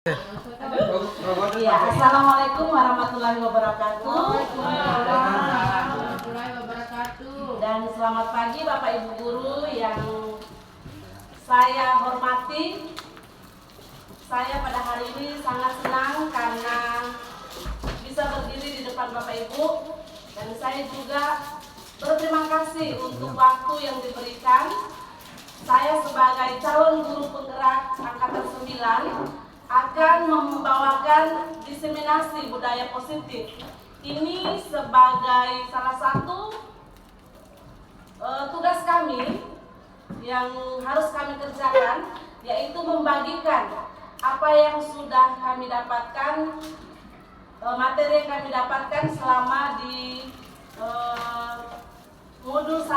Ya, Assalamualaikum warahmatullahi wabarakatuh. Dan selamat pagi Bapak Ibu Guru yang saya hormati. Saya pada hari ini sangat senang karena bisa berdiri di depan Bapak Ibu. Dan saya juga berterima kasih untuk waktu yang diberikan. Saya sebagai calon guru penggerak Angkatan 9 akan membawakan diseminasi budaya positif. Ini sebagai salah satu tugas kami yang harus kami kerjakan, yaitu membagikan apa yang sudah kami dapatkan, materi yang kami dapatkan selama di modul 1.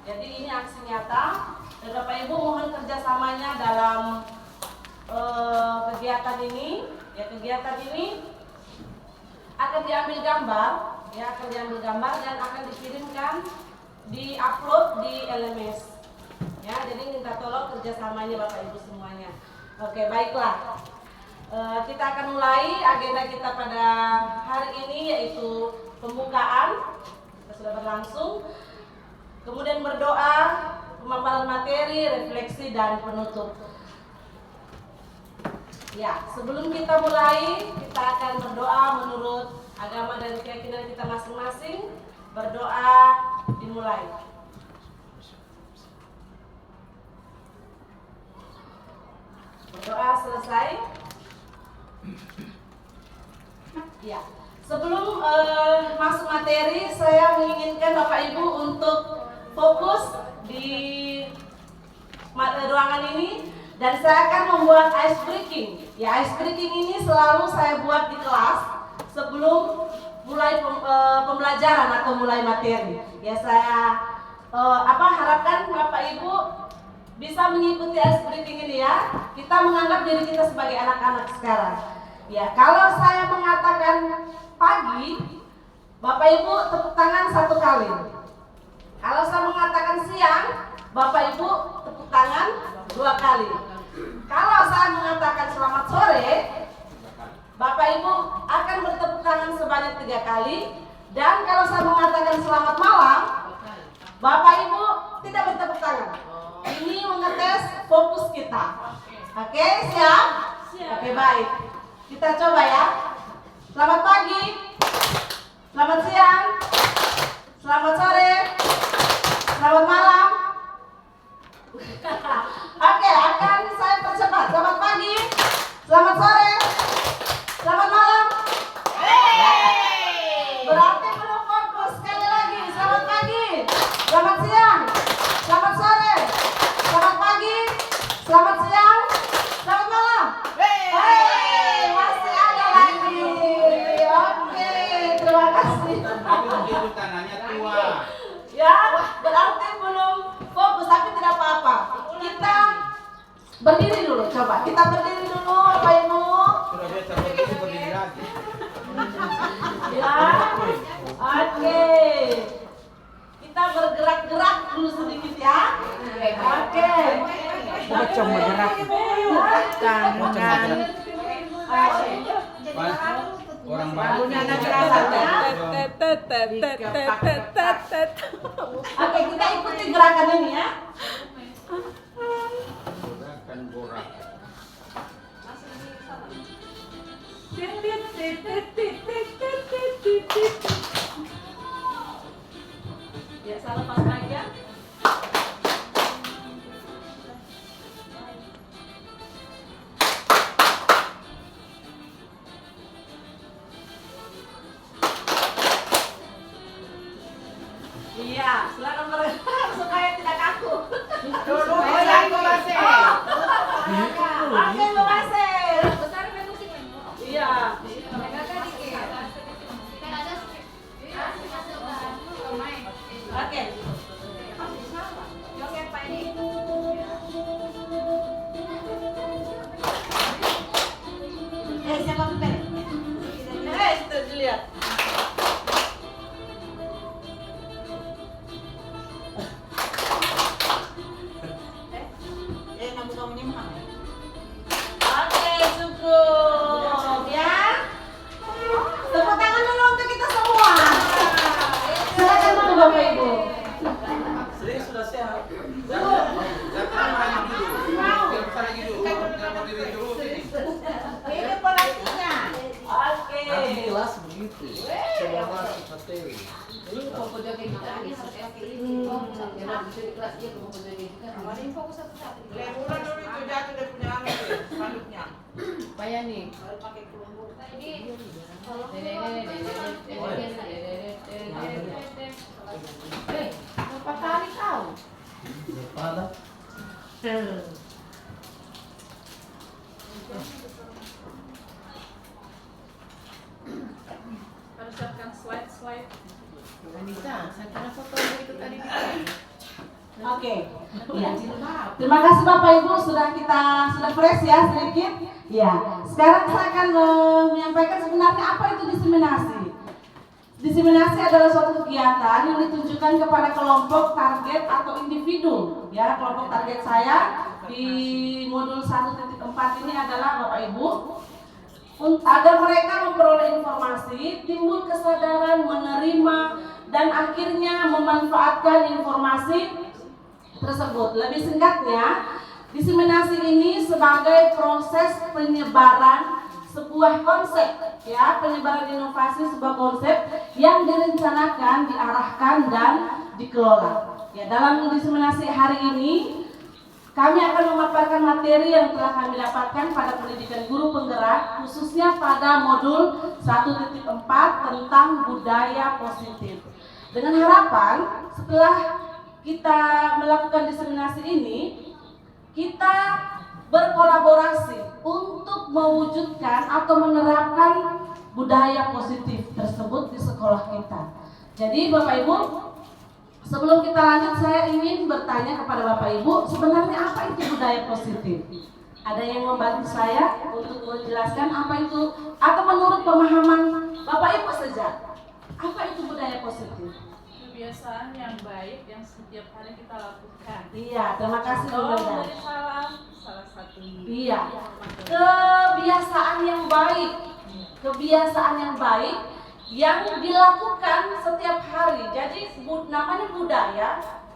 Jadi ini aksi nyata dan Bapak Ibu mohon kerjasamanya dalam kegiatan ini. Ya, kegiatan ini akan diambil gambar, dan akan dikirimkan, di-upload di LMS. Ya, jadi minta tolong kerjasamanya Bapak Ibu semuanya. Oke, baiklah. Kita akan mulai agenda kita pada hari ini, yaitu pembukaan. Kita sudah berlangsung. Kemudian berdoa, pemaparan materi, refleksi dan penutup. Ya, sebelum kita mulai, kita akan berdoa menurut agama dan keyakinan kita masing-masing. Berdoa dimulai. Berdoa selesai. Ya, sebelum masuk materi, saya menginginkan Bapak Ibu untuk fokus di ruangan ini. Dan saya akan membuat ice breaking. Ya, ice breaking ini selalu saya buat di kelas sebelum mulai pembelajaran atau mulai materi. Ya, saya harapkan Bapak Ibu bisa mengikuti ice breaking ini ya. Kita menganggap diri kita sebagai anak-anak sekarang. Ya, kalau saya mengatakan pagi, Bapak Ibu tepuk tangan 1 kali. Kalau saya mengatakan siang, Bapak Ibu tepuk tangan 2 kali. Kalau saya mengatakan selamat sore, Bapak Ibu akan bertepuk tangan sebanyak 3 kali. Dan kalau saya mengatakan selamat malam, Bapak Ibu tidak bertepuk tangan. Ini mengetes fokus kita. Oke, siap? Oke, baik. Kita coba ya. Selamat pagi, selamat siang, selamat sore, selamat malam. Oke, akan saya percepat. Selamat pagi, selamat sore, selamat malam. Berarti belum fokus. Sekali lagi, selamat pagi, selamat siang, selamat sore, selamat pagi, selamat siang, selamat malam. Masih ada lagi. Oke, terima kasih. Ya, berarti belum fokus, tapi tidak apa-apa. Kita berdiri dulu, coba. Kita berdiri dulu, Bapak Ibu. Sudah biasa berdiri, berdiri lagi. Ya, oke. Kita bergerak-gerak dulu sedikit ya. Oke. Macam bergerak. Tangan. Orang Punya anak Oke, kita ikuti gerakan ini ya. Gerakan borak. Ya, salah pas aja. Iya, silakan bergerak supaya tidak kaku. Oke, Mbak Basir. Iya. Oke. Siapa pimpin? Itu dilihat. Oke, cukup. itu. Sebagai materi. Ini fokus jaga kita ini harus FPI. Jangan bisa di kelas dia fokus jaga kita. Kemarin fokus satu-satu. Lemura dulu itu jatuh dia punya anu spanduknya. Payah nih. Baru pakai kerudung. Jadi kalau berapa kali kau? Harus siapkan slide. Anissa, saya kira foto itu tadi dikirim. Oke. Ya. Terima kasih Bapak Ibu sudah fresh ya sedikit. Ya. Sekarang saya akan menyampaikan sebenarnya apa itu diseminasi. Diseminasi adalah suatu kegiatan yang ditunjukkan kepada kelompok target atau individu. Ya, kelompok target saya di modul 1.4 ini adalah Bapak Ibu agar mereka memperoleh informasi, timbul kesadaran, menerima, dan akhirnya memanfaatkan informasi tersebut. Lebih singkatnya, diseminasi ini sebagai proses penyebaran sebuah konsep, ya, penyebaran inovasi sebuah konsep yang direncanakan, diarahkan, dan dikelola. Ya, dalam diseminasi hari ini kami akan memaparkan materi yang telah kami dapatkan pada pendidikan guru penggerak, khususnya pada modul 1.4 tentang budaya positif. Dengan harapan setelah kita melakukan diseminasi ini, kita berkolaborasi untuk mewujudkan atau menerapkan budaya positif tersebut di sekolah kita. Jadi Bapak Ibu, sebelum kita lanjut, saya ingin bertanya kepada Bapak Ibu, sebenarnya apa itu budaya positif? Ada yang membantu saya untuk menjelaskan apa itu, atau menurut pemahaman Bapak Ibu saja, apa itu budaya positif? Kebiasaan yang baik yang setiap hari kita lakukan. Iya, terima kasih Bu Doa Meda. dari salam salah satu. Iya, kebiasaan yang baik, kebiasaan yang baik yang dilakukan setiap hari. Jadi namanya budaya,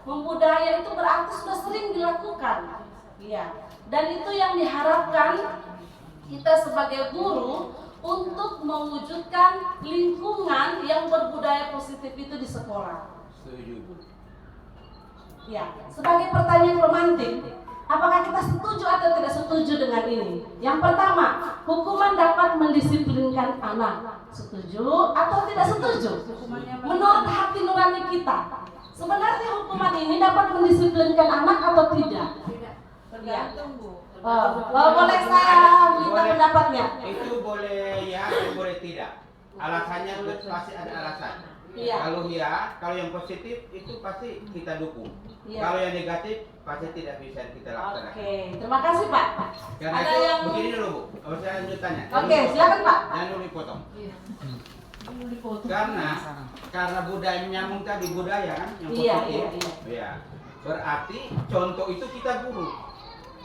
membudaya itu berarti sudah sering dilakukan. Iya. Dan itu yang diharapkan kita sebagai guru untuk mewujudkan lingkungan yang berbudaya positif itu di sekolah. Setuju. Ya, sebagai pertanyaan pemantik, apakah kita setuju atau tidak setuju dengan ini? Yang pertama, hukuman dapat mendisiplinkan anak. Setuju atau tidak setuju? Menurut hati nurani kita, sebenarnya hukuman ini dapat mendisiplinkan anak atau tidak? Tergantung Bu. Boleh saya minta pendapatnya? Itu boleh ya, boleh tidak. Alasannya pasti ada alasan. Iya. Kalau yang positif itu pasti kita dukung. Iya. Kalau yang negatif pasti tidak bisa kita laksanakan. Oke, terima kasih Pak. Karena Ada itu yang begini dulu Bu, saya lanjut tanya. Oke, silakan Pak. Jangan dulu dipotong. Karena budaya menyambung tadi budaya kan yang Iya, positif. Iya. Berarti contoh itu kita guru.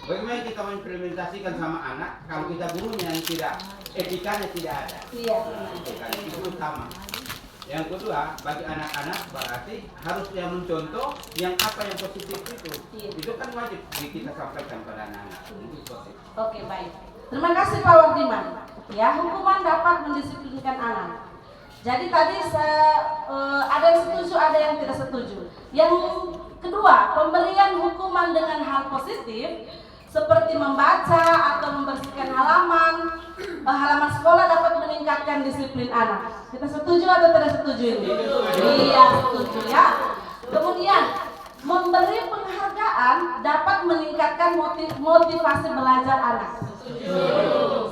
Bagaimana kita mengimplementasikan sama anak kalau kita gurunya yang tidak, etikanya tidak ada. Iya. Etikanya itu utama. Yang kedua, bagi anak-anak berarti harus yang mencontoh yang apa yang positif itu. Iya. Itu kan wajib kita sampaikan pada anak-anak. Itu positif. Oke, baik. Terima kasih Pak Wardiman. Ya, hukuman dapat mendisiplinkan anak. Jadi tadi ada yang setuju, ada yang tidak setuju. Yang kedua, pemberian hukuman dengan hal positif seperti membaca atau membersihkan halaman sekolah dapat meningkatkan disiplin anak. Kita setuju atau tidak setuju ini? Iya, setuju ya. Kemudian memberi penghargaan dapat meningkatkan motivasi belajar anak.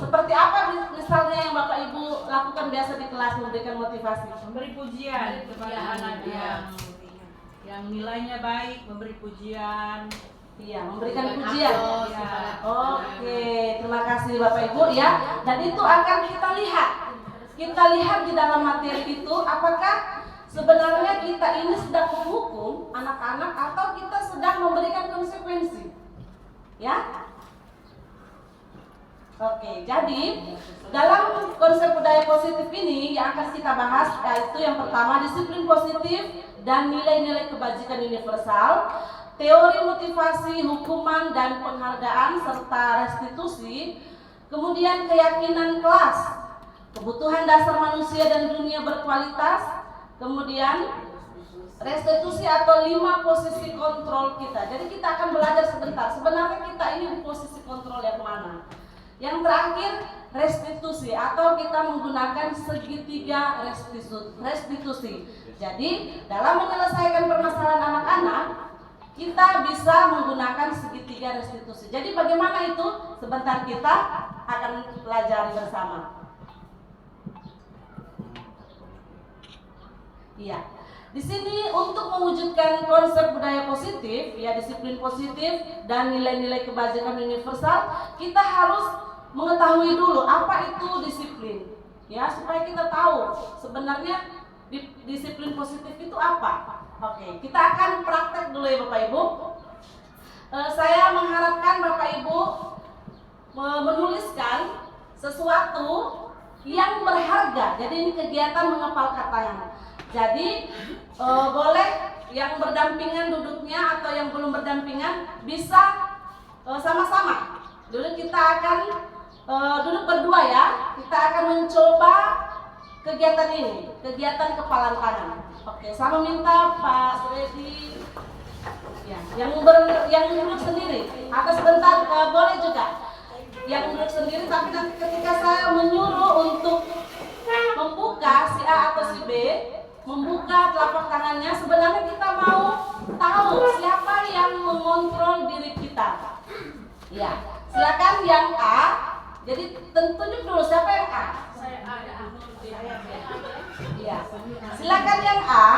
Seperti apa misalnya yang Bapak Ibu lakukan biasa di kelas memberikan motivasi? Memberi pujian kepada anak yang nilainya baik, memberi pujian. Iya, memberikan pujian. Ya. Oke, terima kasih Bapak Ibu ya. Dan itu akan kita lihat. Kita lihat di dalam materi itu apakah sebenarnya kita ini sedang menghukum anak-anak atau kita sedang memberikan konsekuensi. Ya? Oke, jadi dalam konsep budaya positif ini yang akan kita bahas yaitu yang pertama disiplin positif dan nilai-nilai kebajikan universal, teori motivasi, hukuman dan penghargaan serta restitusi, kemudian keyakinan kelas, kebutuhan dasar manusia dan dunia berkualitas, kemudian restitusi atau 5 posisi kontrol kita. Jadi kita akan belajar sebentar, sebenarnya kita ini di posisi kontrol yang mana. Yang terakhir, restitusi atau kita menggunakan segitiga restitusi. Jadi dalam menyelesaikan permasalahan anak-anak, kita bisa menggunakan segitiga restitusi. Jadi bagaimana itu? Sebentar kita akan pelajari bersama. Iya. Di sini untuk mewujudkan konsep budaya positif, ya disiplin positif dan nilai-nilai kebajikan universal, kita harus mengetahui dulu apa itu disiplin, ya supaya kita tahu sebenarnya disiplin positif itu apa. Oke, kita akan praktek dulu ya Bapak Ibu. Saya mengharapkan Bapak Ibu menuliskan sesuatu yang berharga. Jadi ini kegiatan menghafal katanya. Jadi boleh yang berdampingan duduknya atau yang belum berdampingan bisa sama-sama. Dulu kita akan duduk berdua ya. Kita akan mencoba kegiatan ini, kegiatan kepalan tangan. Oke, saya meminta Pak Swedi ya, yang duduk sendiri atau sebentar boleh juga yang duduk sendiri, tapi nanti ketika saya menyuruh untuk membuka si A atau si B, membuka telapak tangannya, sebenarnya kita mau tahu siapa yang mengontrol diri kita. Ya, silakan yang A. Jadi tunjuk dulu siapa yang A. Ya, silakan yang A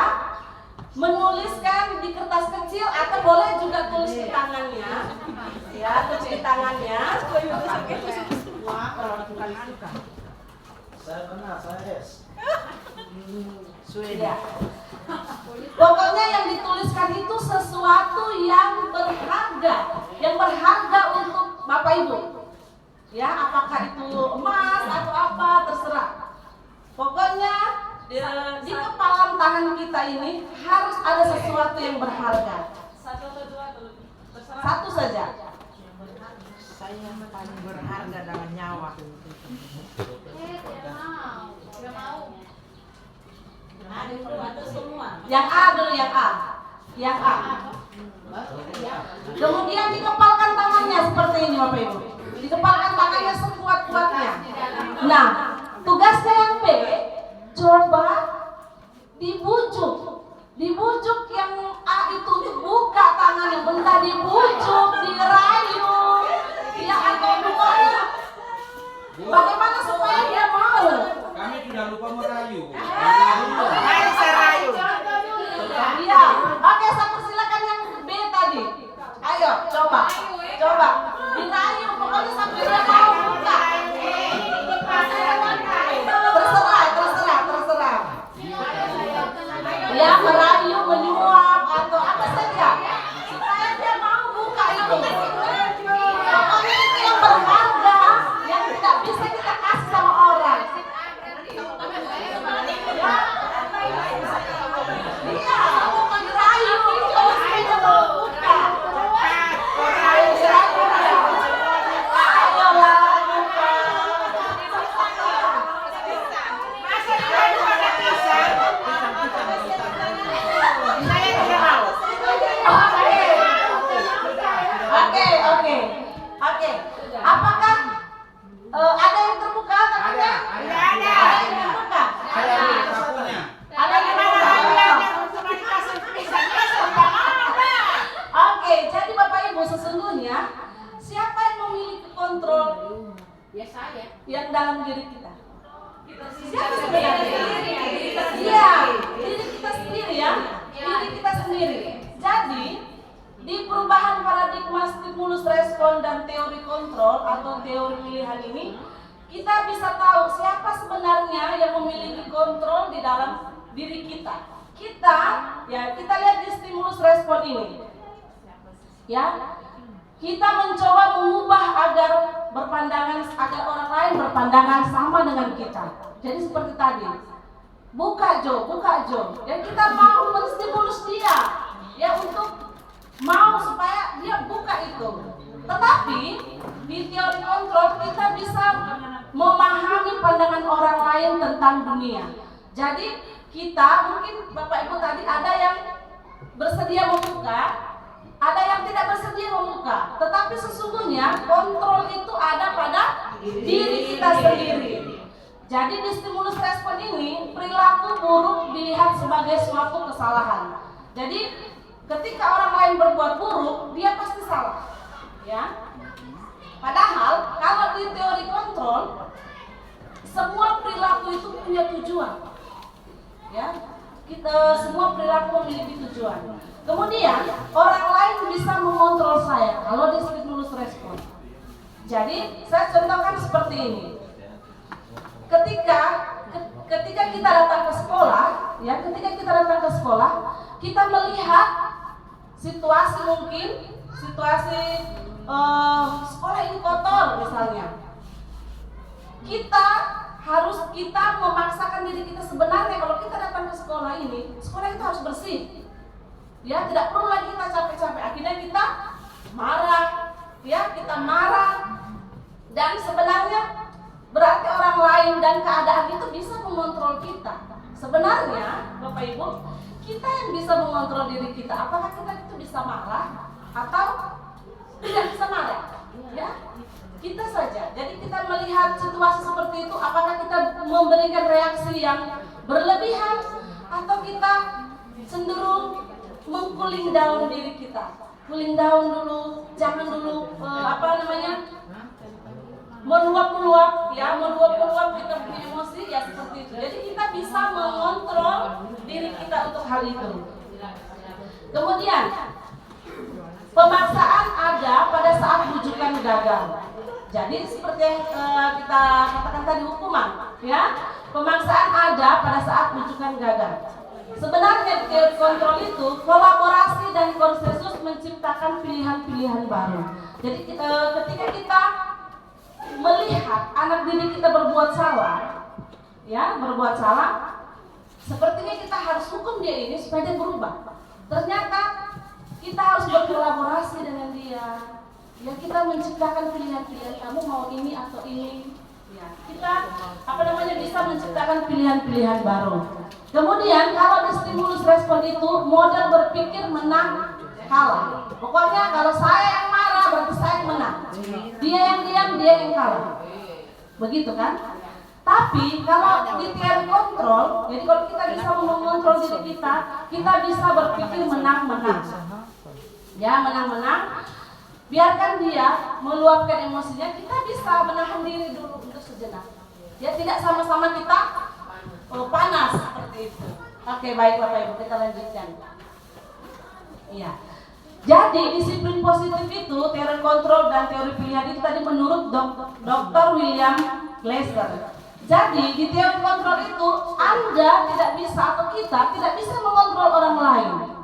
menuliskan di kertas kecil atau boleh juga tulis di tangannya. Ya, tulis di tangannya. Saya benar, saya S. Ya. Pokoknya yang dituliskan itu sesuatu yang berharga untuk Bapak Ibu. Ya, apakah itu emas atau apa terserah. Pokoknya di kepalan tangan kita ini harus ada sesuatu yang berharga. Satu saja. Saya yang paling berharga dalam nyawa. Yang A dulu, yang A. Yang A. Kemudian dikepalkan tangannya seperti ini Bapak Ibu. Dikepalkan tangannya sekuat-kuatnya. Nah, tugasnya yang B, coba dibujuk yang A itu dibuka tangannya, bentar dibujuk, dirayu, ya atau duanya. Bagaimana supaya dia mau? Kami sudah lupa merayu. Ayo saya rayu. Iya. Oke, saya persilakan yang B tadi. Ayo, coba. Dirayu, pokoknya sampai dia mau buka. Terserah. Ya, merayu, menyuap atau apa saja. Supaya dia mau buka itu. Pokoknya itu yang berharga, yang tidak bisa kita kasih sama orang. Iya, dirayu, kalau supaya dia mau buka. Oke. Apakah ada yang terbuka tangannya? Ada. Ada yang terbuka? Saya ambil sapunya. Ada yang mana? Oke, jadi Bapak Ibu sesungguhnya siapa yang memiliki kontrol Ya saya. yang dalam diri kita? Siapa sebenarnya? Iya, diri kita sendiri ya. Diri kita sendiri. Jadi di perubahan paradigma stimulus respon dan teori kontrol atau teori pilihan ini, kita bisa tahu siapa sebenarnya yang memiliki kontrol di dalam diri kita. Kita lihat di stimulus respon ini. Ya, kita mencoba mengubah agar orang lain berpandangan sama dengan kita. Jadi seperti tadi, buka Jo. Dan kita mau menstimulus dia, ya untuk mau supaya dia buka itu. Tetapi di teori kontrol kita bisa memahami pandangan orang lain tentang dunia. Jadi kita mungkin Bapak Ibu tadi ada yang bersedia membuka, ada yang tidak bersedia membuka. Tetapi sesungguhnya kontrol itu ada pada diri kita sendiri. Jadi di stimulus respon ini perilaku buruk dilihat sebagai suatu kesalahan. Jadi ketika orang lain berbuat buruk, dia pasti salah. Ya. Padahal kalau di teori kontrol, semua perilaku itu punya tujuan. Ya, semua perilaku memiliki tujuan. Kemudian orang lain bisa mengontrol saya kalau di stimulus respon. Jadi saya contohkan seperti ini. Ketika kita datang ke sekolah, ya, kita melihat situasi sekolah ini kotor misalnya. Kita memaksakan diri kita, sebenarnya kalau kita datang ke sekolah ini, sekolah itu harus bersih. Ya, tidak perlu lagi kita capek-capek. Akhirnya kita marah, dan sebenarnya berarti orang lain dan keadaan itu bisa mengontrol kita. Sebenarnya, Bapak Ibu, kita yang bisa mengontrol diri kita. Apakah kita itu bisa marah atau tidak bisa marah? Ya, kita saja. Jadi kita melihat situasi seperti itu, apakah kita memberikan reaksi yang berlebihan atau kita cenderung meng-cooling down diri kita. Cooling down dulu, jangan dulu meluap-meluap kita punya emosi ya seperti itu. Jadi kita bisa mengontrol diri kita untuk hal itu. Kemudian pemaksaan ada pada saat rujukan gagal. Jadi seperti yang kita katakan tadi hukuman, ya, pemaksaan ada pada saat rujukan gagal. Sebenarnya di teori kontrol itu kolaborasi dan konsensus menciptakan pilihan-pilihan baru. Jadi ketika kita melihat anak didik kita berbuat salah, sepertinya kita harus hukum dia ini supaya dia berubah. Ternyata kita harus berkolaborasi dengan dia. Ya, kita menciptakan pilihan-pilihan, kamu mau ini atau ini. Ya, kita bisa menciptakan pilihan-pilihan baru. Kemudian kalau di stimulus respon itu model berpikir menang kalah. Pokoknya kalau saya yang marah berarti saya yang menang. Dia yang diam, dia yang kalah. Begitu kan? Tapi kalau di teori kontrol, jadi kalau kita bisa mengontrol diri kita bisa berpikir menang-menang. Ya, menang-menang. Biarkan dia meluapkan emosinya, kita bisa menahan diri dulu untuk sejenak. Ya, tidak sama-sama kita panas seperti itu. Oke, baik Bapak Ibu, kita lanjutkan. Iya. Jadi disiplin positif itu, teori kontrol dan teori pilihan itu tadi menurut Dr. William Glasser. Jadi di teori kontrol itu Anda tidak bisa atau kita tidak bisa mengontrol orang lain.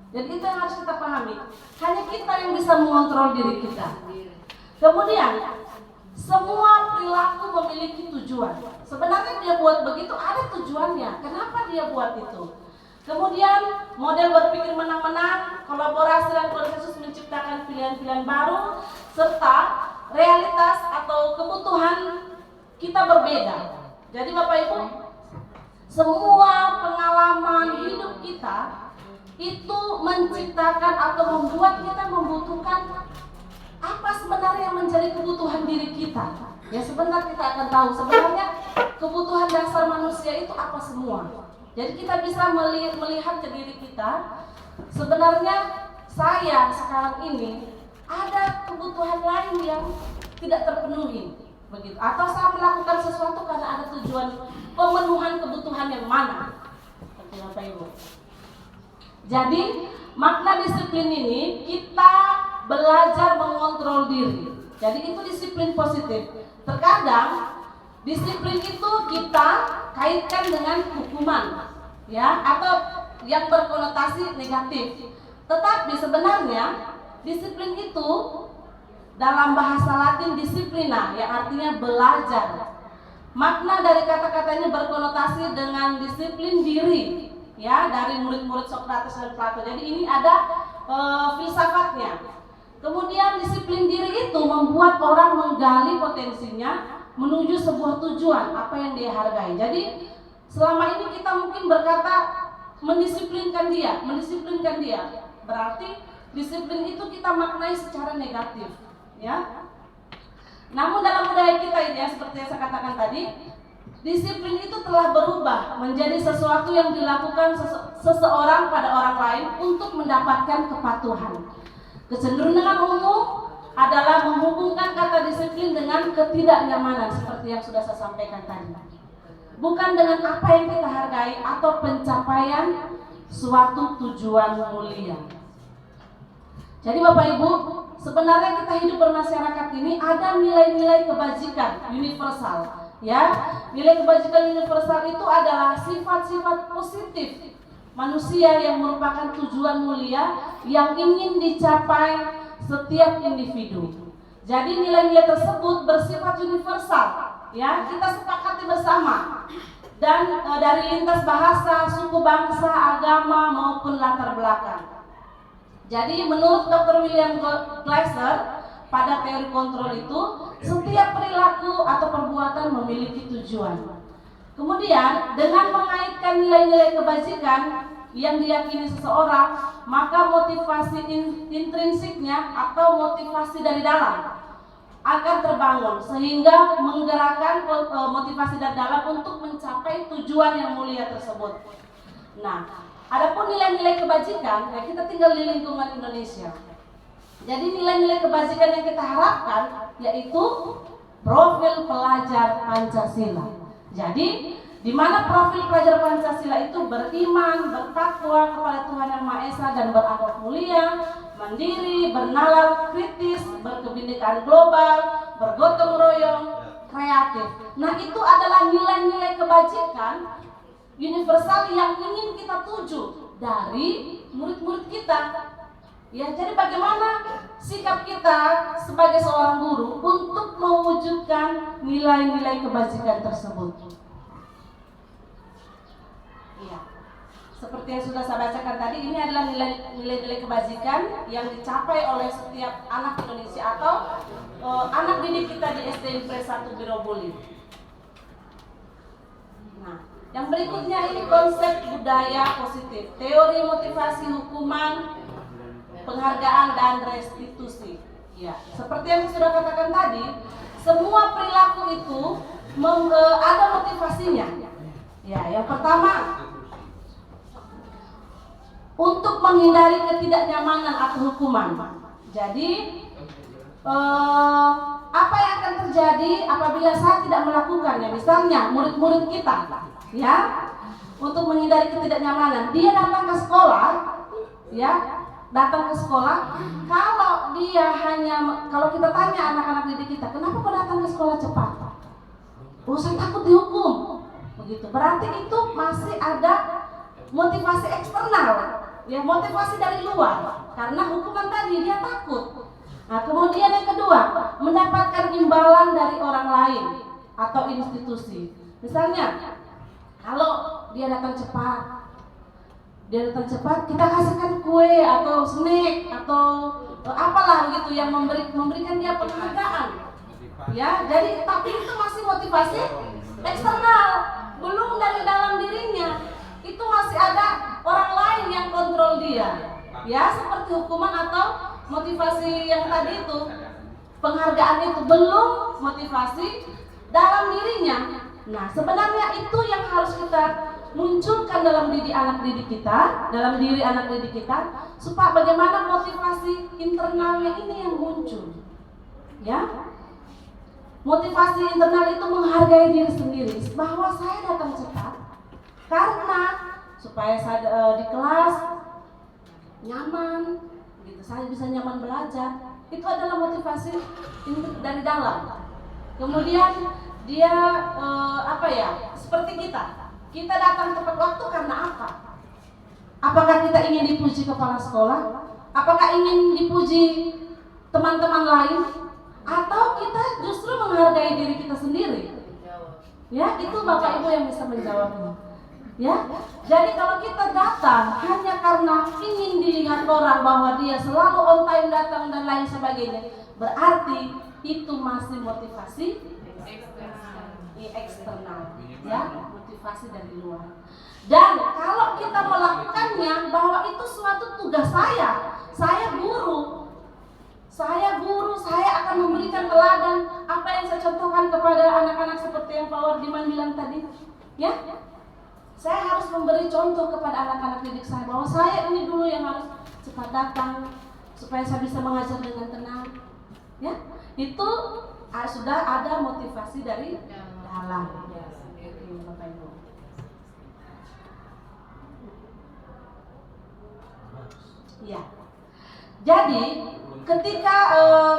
Jadi itu yang harus kita pahami. Hanya kita yang bisa mengontrol diri kita. Kemudian semua perilaku memiliki tujuan. Sebenarnya dia buat begitu ada tujuannya. Kenapa dia buat itu? Kemudian model berpikir menang-menang, kolaborasi dan konsensus menciptakan pilihan-pilihan baru, serta realitas atau kebutuhan kita berbeda. Jadi Bapak Ibu, semua pengalaman hidup kita itu menciptakan atau membuat kita membutuhkan apa sebenarnya yang menjadi kebutuhan diri kita. Ya, sebentar kita akan tahu sebenarnya kebutuhan dasar manusia itu apa semua. Jadi kita bisa melihat ke diri kita, sebenarnya saya sekarang ini ada kebutuhan lain yang tidak terpenuhi, begitu. Atau saya melakukan sesuatu karena ada tujuan pemenuhan kebutuhan yang mana, seperti Bapak Ibu. Jadi makna disiplin ini kita belajar mengontrol diri. Jadi itu disiplin positif. Terkadang disiplin itu kita kaitkan dengan hukuman, ya, atau yang berkonotasi negatif. Tetapi sebenarnya disiplin itu dalam bahasa Latin disiplina, yang artinya belajar. Makna dari kata-katanya berkonotasi dengan disiplin diri, ya, dari murid-murid Sokrates dan Plato. Jadi ini ada filsafatnya. Kemudian disiplin diri itu membuat orang menggali potensinya, menuju sebuah tujuan apa yang dia hargai. Jadi selama ini kita mungkin berkata mendisiplinkan dia. Berarti disiplin itu kita maknai secara negatif, ya. Namun dalam budaya kita ini, ya, seperti yang saya katakan tadi, disiplin itu telah berubah menjadi sesuatu yang dilakukan seseorang pada orang lain untuk mendapatkan kepatuhan. Kecenderungan umum adalah menghubungkan kata disiplin dengan ketidaknyamanan seperti yang sudah saya sampaikan tadi. Bukan dengan apa yang kita hargai atau pencapaian suatu tujuan mulia. Jadi Bapak Ibu, sebenarnya kita hidup bermasyarakat ini ada nilai-nilai kebajikan universal, ya. Nilai kebajikan universal itu adalah sifat-sifat positif manusia yang merupakan tujuan mulia yang ingin dicapai setiap individu. Jadi nilai-nilai tersebut bersifat universal, ya. Kita sepakati bersama dan dari lintas bahasa, suku, bangsa, agama maupun latar belakang. Jadi menurut Dr. William Glasser pada teori kontrol itu, setiap perilaku atau perbuatan memiliki tujuan. Kemudian dengan mengaitkan nilai-nilai kebajikan yang diyakini seseorang, maka motivasi intrinsiknya atau motivasi dari dalam akan terbangun sehingga menggerakkan motivasi dari dalam untuk mencapai tujuan yang mulia tersebut. Nah, adapun nilai-nilai kebajikan, ya kita tinggal di lingkungan Indonesia. Jadi nilai-nilai kebajikan yang kita harapkan yaitu profil pelajar Pancasila. Jadi di mana profil pelajar Pancasila itu beriman, bertakwa kepada Tuhan Yang Maha Esa dan berakhlak mulia, mandiri, bernalar kritis, berkebinekaan global, bergotong royong, kreatif. Nah, itu adalah nilai-nilai kebajikan universal yang ingin kita tuju dari murid-murid kita. Ya, jadi bagaimana sikap kita sebagai seorang guru untuk mewujudkan nilai-nilai kebajikan tersebut? Iya. Seperti yang sudah saya bacakan tadi, ini adalah nilai-nilai kebajikan yang dicapai oleh setiap anak Indonesia atau anak didik kita di SD Impres 1 Birobuli. Nah, yang berikutnya ini konsep budaya positif, teori motivasi hukuman, penghargaan dan restitusi. Ya, seperti yang saya sudah katakan tadi, semua perilaku itu ada motivasinya. Ya, yang pertama untuk menghindari ketidaknyamanan atau hukuman. Jadi apa yang akan terjadi apabila saya tidak melakukannya? Misalnya murid-murid kita, ya, untuk menghindari ketidaknyamanan, dia datang ke sekolah, ya, kalau kita tanya anak-anak didik kita, kenapa kau datang ke sekolah cepat? Oh, saya takut dihukum. Begitu. Berarti itu masih ada motivasi eksternal, ya, motivasi dari luar. Karena hukuman tadi dia takut. Nah, kemudian yang kedua, mendapatkan imbalan dari orang lain atau institusi. Misalnya, kalau dia datang cepat, kita kasihkan kue atau snack atau apalah gitu yang memberikan dia penghargaan. Ya, jadi tapi itu masih motivasi eksternal, belum dari dalam dirinya. Itu masih ada orang lain yang kontrol dia. Ya, seperti hukuman atau motivasi yang tadi itu, penghargaan itu belum motivasi dalam dirinya. Nah, sebenarnya itu yang harus kita munculkan dalam diri anak didik kita, supaya bagaimana motivasi internalnya ini yang muncul. Ya, motivasi internal itu menghargai diri sendiri, bahwa saya datang cepat karena supaya saya di kelas nyaman, gitu, saya bisa nyaman belajar. Itu adalah motivasi dari dalam. Kemudian dia seperti kita datang tepat waktu karena apa? Apakah kita ingin dipuji kepala sekolah? Apakah ingin dipuji teman-teman lain? Atau kita justru menghargai diri kita sendiri? Ya, itu Bapak Ibu yang bisa menjawabnya. Ya, jadi kalau kita datang hanya karena ingin dilihat orang bahwa dia selalu on time datang dan lain sebagainya, berarti itu masih motivasi eksternal, ya, motivasi dari luar. Dan kalau kita melakukannya bahwa itu suatu tugas saya guru, saya akan memberikan teladan apa yang saya contohkan kepada anak-anak seperti yang Pak Wardiman bilang tadi, ya. Saya harus memberi contoh kepada anak-anak didik saya bahwa saya ini dulu yang harus cepat datang supaya saya bisa mengajar dengan tenang, ya. Itu sudah ada motivasi dari dalam. Bapak Ibu. Ya. Jadi ketika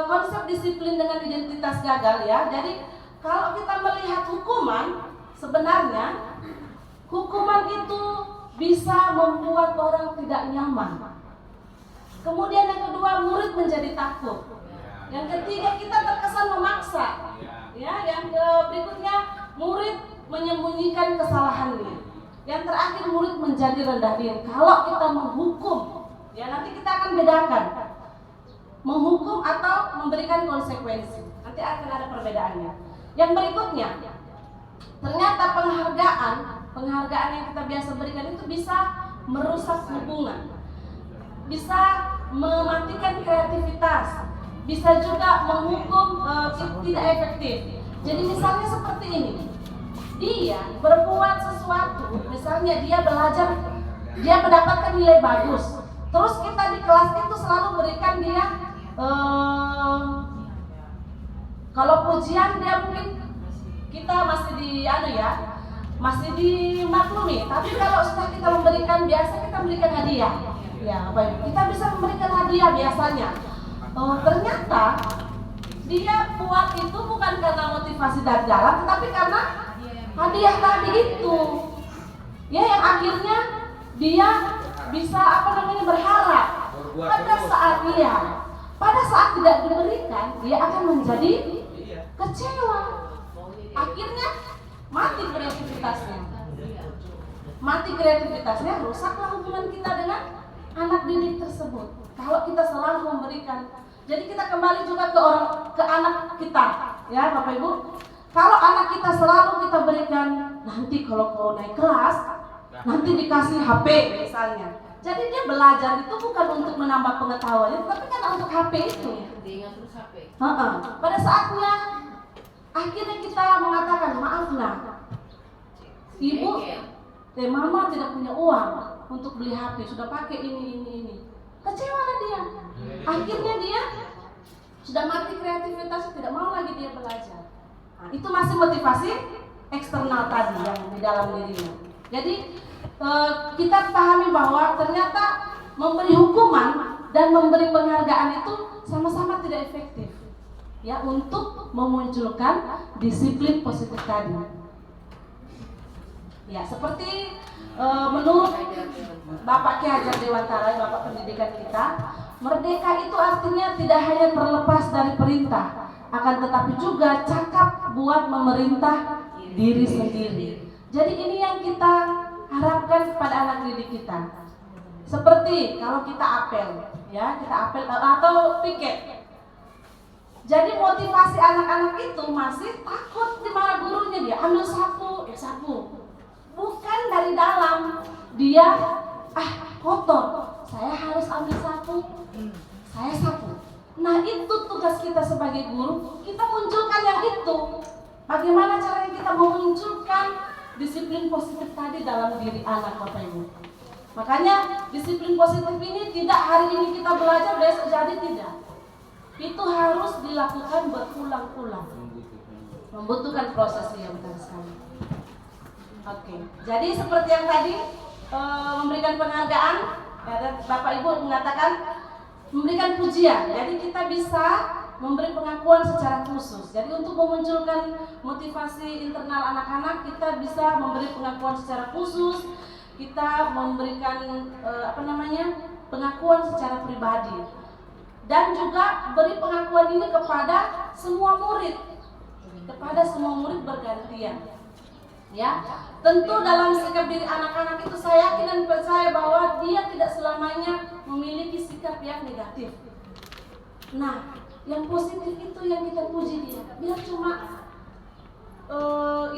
konsep disiplin dengan identitas gagal, ya. Jadi kalau kita melihat hukuman, sebenarnya hukuman itu bisa membuat orang tidak nyaman. Kemudian yang kedua, murid menjadi takut. Yang ketiga, kita terkesan memaksa. Ya, yang berikutnya, murid menyembunyikan kesalahannya. Yang terakhir, murid menjadi rendah diri. Kalau kita menghukum, ya nanti kita akan bedakan menghukum atau memberikan konsekuensi. Nanti akan ada perbedaannya. Yang berikutnya, ternyata penghargaan yang kita biasa berikan itu bisa merusak hubungan, bisa mematikan kreativitas, bisa juga menghukum tidak efektif. Jadi misalnya seperti ini, dia berbuat sesuatu, misalnya dia belajar, dia mendapatkan nilai bagus, terus kita di kelas itu selalu berikan dia kalau pujian dia mungkin kita masih masih dimaklumi, tapi kalau sudah kita memberikan, biasa kita berikan hadiah, ya baik, kita bisa memberikan hadiah biasanya. Ternyata dia buat itu bukan karena motivasi dari dalam, tetapi karena hadiah tadi itu, ya, yang akhirnya dia bisa berharap pada saat tidak diberikan, dia akan menjadi kecewa. Akhirnya mati kreativitasnya, rusaklah hubungan kita dengan anak didik tersebut. Kalau kita selalu memberikan, jadi kita kembali juga ke anak kita, ya Bapak Ibu. Kalau anak kita selalu kita berikan, nanti kalau kau naik kelas, nanti dikasih HP misalnya. Jadi dia belajar itu bukan untuk menambah pengetahuannya, tapi kan untuk HP itu. Pada saatnya akhirnya kita mengatakan, maaf nak, ibu, mama tidak punya uang untuk beli HP, sudah pakai ini. Kecewa dia. Akhirnya dia sudah mati kreativitas, tidak mau lagi dia belajar. Nah, itu masih motivasi eksternal tadi yang di dalam dirinya. Jadi kita pahami bahwa ternyata memberi hukuman dan memberi penghargaan itu sama-sama tidak efektif, ya, untuk memunculkan disiplin positif tadi. Ya, seperti menurut Bapak Ki Hajar Dewantara, Bapak Pendidikan kita, merdeka itu artinya tidak hanya terlepas dari perintah, akan tetapi juga cakap buat memerintah diri sendiri. Jadi ini yang kita harapkan kepada anak didik kita. Seperti kalau kita apel, ya, kita apel atau piket. Jadi motivasi anak-anak itu masih takut dimana gurunya, dia ambil sapu. Bukan dari dalam, dia kotor, saya harus ambil sapu, saya sapu. Nah, itu tugas kita sebagai guru, kita munculkan yang itu. Bagaimana caranya kita memunculkan disiplin positif tadi dalam diri anak, Bapak Ibu. Makanya disiplin positif ini tidak hari ini kita belajar, besok jadi tidak. Itu harus dilakukan berulang-ulang, membutuhkan proses yang benar sekali. Oke, jadi seperti yang tadi memberikan penghargaan, dan Bapak Ibu mengatakan memberikan pujian. Jadi kita bisa memberi pengakuan secara khusus. Jadi untuk memunculkan motivasi internal anak-anak, kita bisa memberi pengakuan secara khusus. Kita memberikan pengakuan secara pribadi. Dan juga beri pengakuan ini kepada semua murid. Kepada semua murid bergantian. Ya, tentu dalam sikap diri anak-anak itu saya yakin dan percaya bahwa dia tidak selamanya memiliki sikap yang negatif. Nah, yang positif itu yang kita puji dia. Biar cuma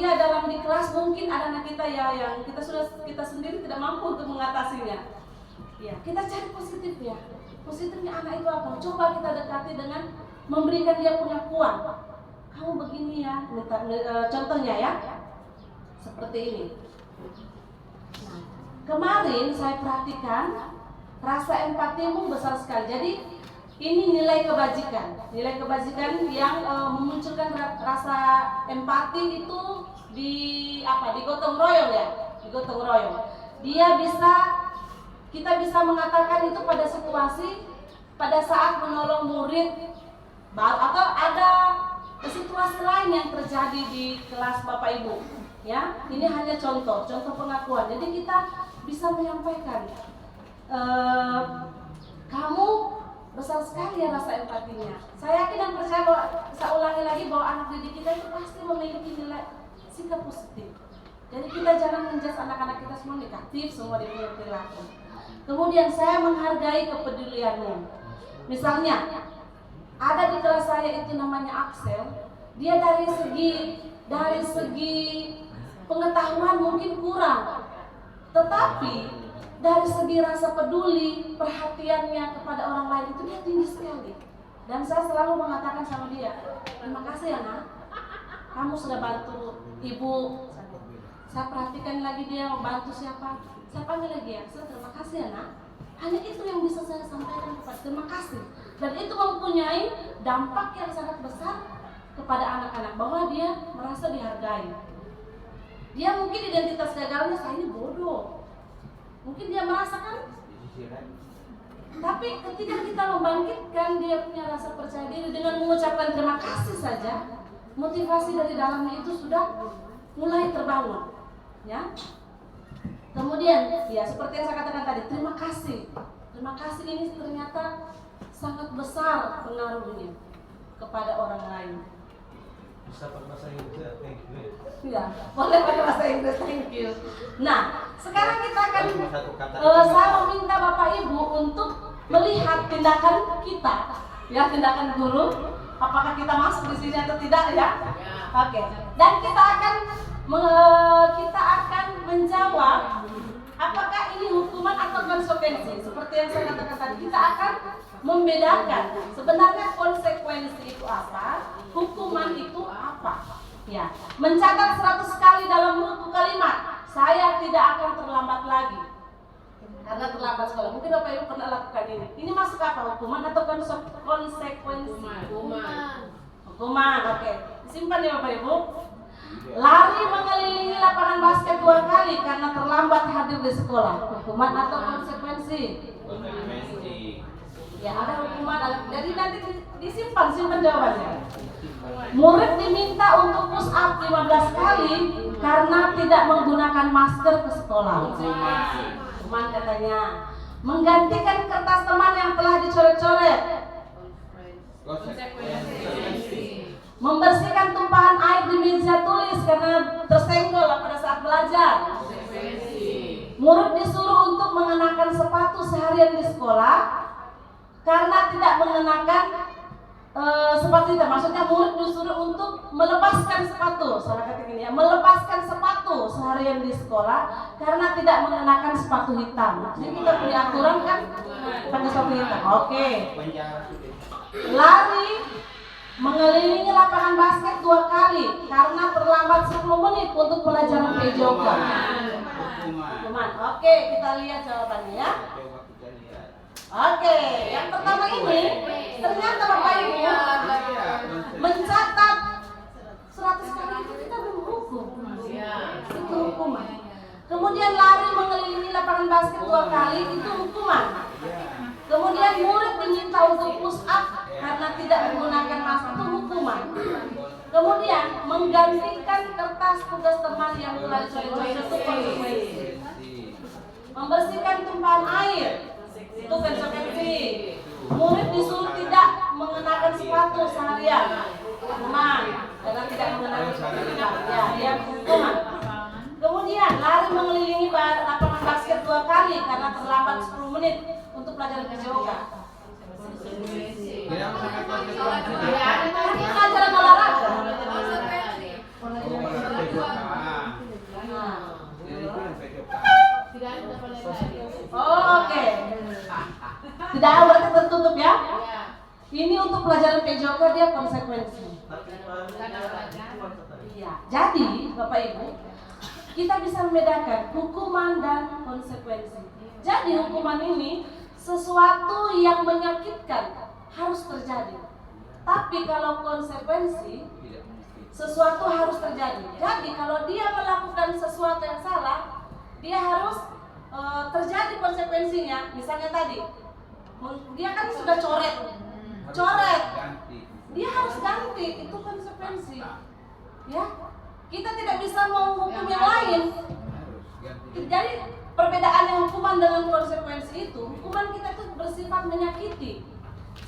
ya dalam di kelas mungkin ada anak kita ya yang kita sendiri tidak mampu untuk mengatasinya. Ya, kita cari positifnya. Positifnya anak itu apa? Coba kita dekati dengan memberikan dia pengakuan. Kamu begini ya, contohnya ya, seperti ini. Nah, kemarin saya perhatikan rasa empatimu besar sekali. Jadi ini nilai kebajikan yang memunculkan rasa empati itu di gotong royong ya, di gotong royong. Kita bisa mengatakan itu pada situasi pada saat menolong murid atau ada situasi lain yang terjadi di kelas Bapak Ibu. Ya, ini hanya contoh pengakuan. Jadi kita bisa menyampaikan, kamu besar sekali ya rasa empatinya. Saya yakin dan percaya bahwa, saya ulangi lagi bahwa anak didik kita itu pasti memiliki nilai sikap positif. Jadi kita jangan menjudge anak-anak kita semua negatif, semua dia punya perilaku. Kemudian saya menghargai kepedulianmu. Misalnya, ada di kelas saya itu namanya Axel. Dia dari segi pengetahuan mungkin kurang, tetapi dari segi rasa peduli, perhatiannya kepada orang lain itu dia tinggi sekali. Dan saya selalu mengatakan sama dia, terima kasih ya nak, kamu sudah bantu ibu. Saya perhatikan lagi dia membantu siapa, saya panggil lagi ya, terima kasih ya nak. Hanya itu yang bisa saya sampaikan kepada terima kasih. Dan itu mempunyai dampak yang sangat besar kepada anak-anak, bahwa dia merasa dihargai. Dia mungkin identitas gagalnya, saya ini bodoh. Mungkin dia merasakan, tapi ketika kita membangkitkan dia punya rasa percaya diri dengan mengucapkan terima kasih saja, motivasi dari dalamnya itu sudah mulai terbangun, ya. Kemudian, ya seperti yang saya katakan tadi, terima kasih. Terima kasih ini ternyata sangat besar pengaruhnya kepada orang lain. Bisa pakai bahasa Inggris ya, thank you. Ya, boleh pakai bahasa Inggris, thank you. Nah, sekarang kita akan saya meminta Bapak Ibu untuk melihat tindakan kita, ya tindakan guru. Apakah kita masuk di sini atau tidak ya? Oke. Dan kita akan menjawab apakah ini hukuman atau konsekuensi. Seperti yang saya katakan tadi, kita akan membedakan sebenarnya konsekuensi itu apa, hukuman itu apa. Ya, mencatat 100 kali dalam buku kalimat, saya tidak akan terlambat lagi. Karena terlambat sekolah. Mungkin Bapak Ibu pernah lakukan ini. Ini masuk apa? Hukuman atau konsekuensi? Hukuman, oke. Simpan ya Bapak Ibu. Lari mengelilingi lapangan basket 2 kali karena terlambat hadir di sekolah. Hukuman atau konsekuensi? Ya, ada hukuman. Jadi nanti simpan jawabannya. Murid diminta untuk push up 15 kali karena tidak menggunakan masker ke sekolah. Hukuman katanya. Menggantikan kertas teman yang telah dicoret-coret. Membersihkan tumpahan air di meja tulis karena tersenggol pada saat belajar. Murid disuruh untuk mengenakan sepatu seharian di sekolah karena tidak mengenakan sepatu hitam. Maksudnya murid disuruh untuk melepaskan sepatu, salah kata gini ya, melepaskan sepatu seharian di sekolah karena tidak mengenakan sepatu hitam. Jadi kita punya aturan kan pakai sepatu hitam. Oke. Lari mengelilingi lapangan basket 2 kali karena terlambat 10 menit untuk pelajaran PJOK. Hukuman. Oke, kita lihat jawabannya ya. Oke, yang pertama ini ternyata Bapak Ibu mencatat 100 kali itu kita berhukum. Itu hukuman. Kemudian lari mengelilingi lapangan basket 2 kali itu hukuman. Kemudian murid diminta untuk push up karena tidak menggunakan masker itu hukuman. Kemudian menggantikan kertas tugas teman yang telah dicoret-coret itu konsekuensi. Membersihkan tumpahan air itu konsekuensi. Murid disuruh tidak mengenakan sepatu seharian, hukuman karena tidak mengenakan sepatu. Ya, dia hukuman. Kemudian lari mengelilingi lapangan basket 2 kali karena terlambat 10 menit untuk pelajaran PJOK. Pelajaran olahraga. pojokkan. Nah. Jadi itu yang pojokkan. Tidak ada penelitian. Oh, oke. Tidak ada berarti tertutup ya. Ya. Ini untuk pelajaran PJOK dia konsekuensi. Karena pelajaran. Iya. Jadi, Bapak Ibu, kita bisa membedakan hukuman dan konsekuensi. Jadi, hukuman ini sesuatu yang menyakitkan harus terjadi. Tapi kalau konsekuensi, Tidak mungkin. sesuatu harus terjadi. Jadi, kalau dia melakukan sesuatu yang salah, dia harus terjadi konsekuensinya. Misalnya tadi, dia kan sudah coret, Ganti. dia harus ganti. Itu konsekuensi. Ya, kita tidak bisa menghukum yang lain. Harus ganti. Jadi perbedaannya hukuman dengan konsekuensi itu, hukuman kita itu bersifat menyakiti.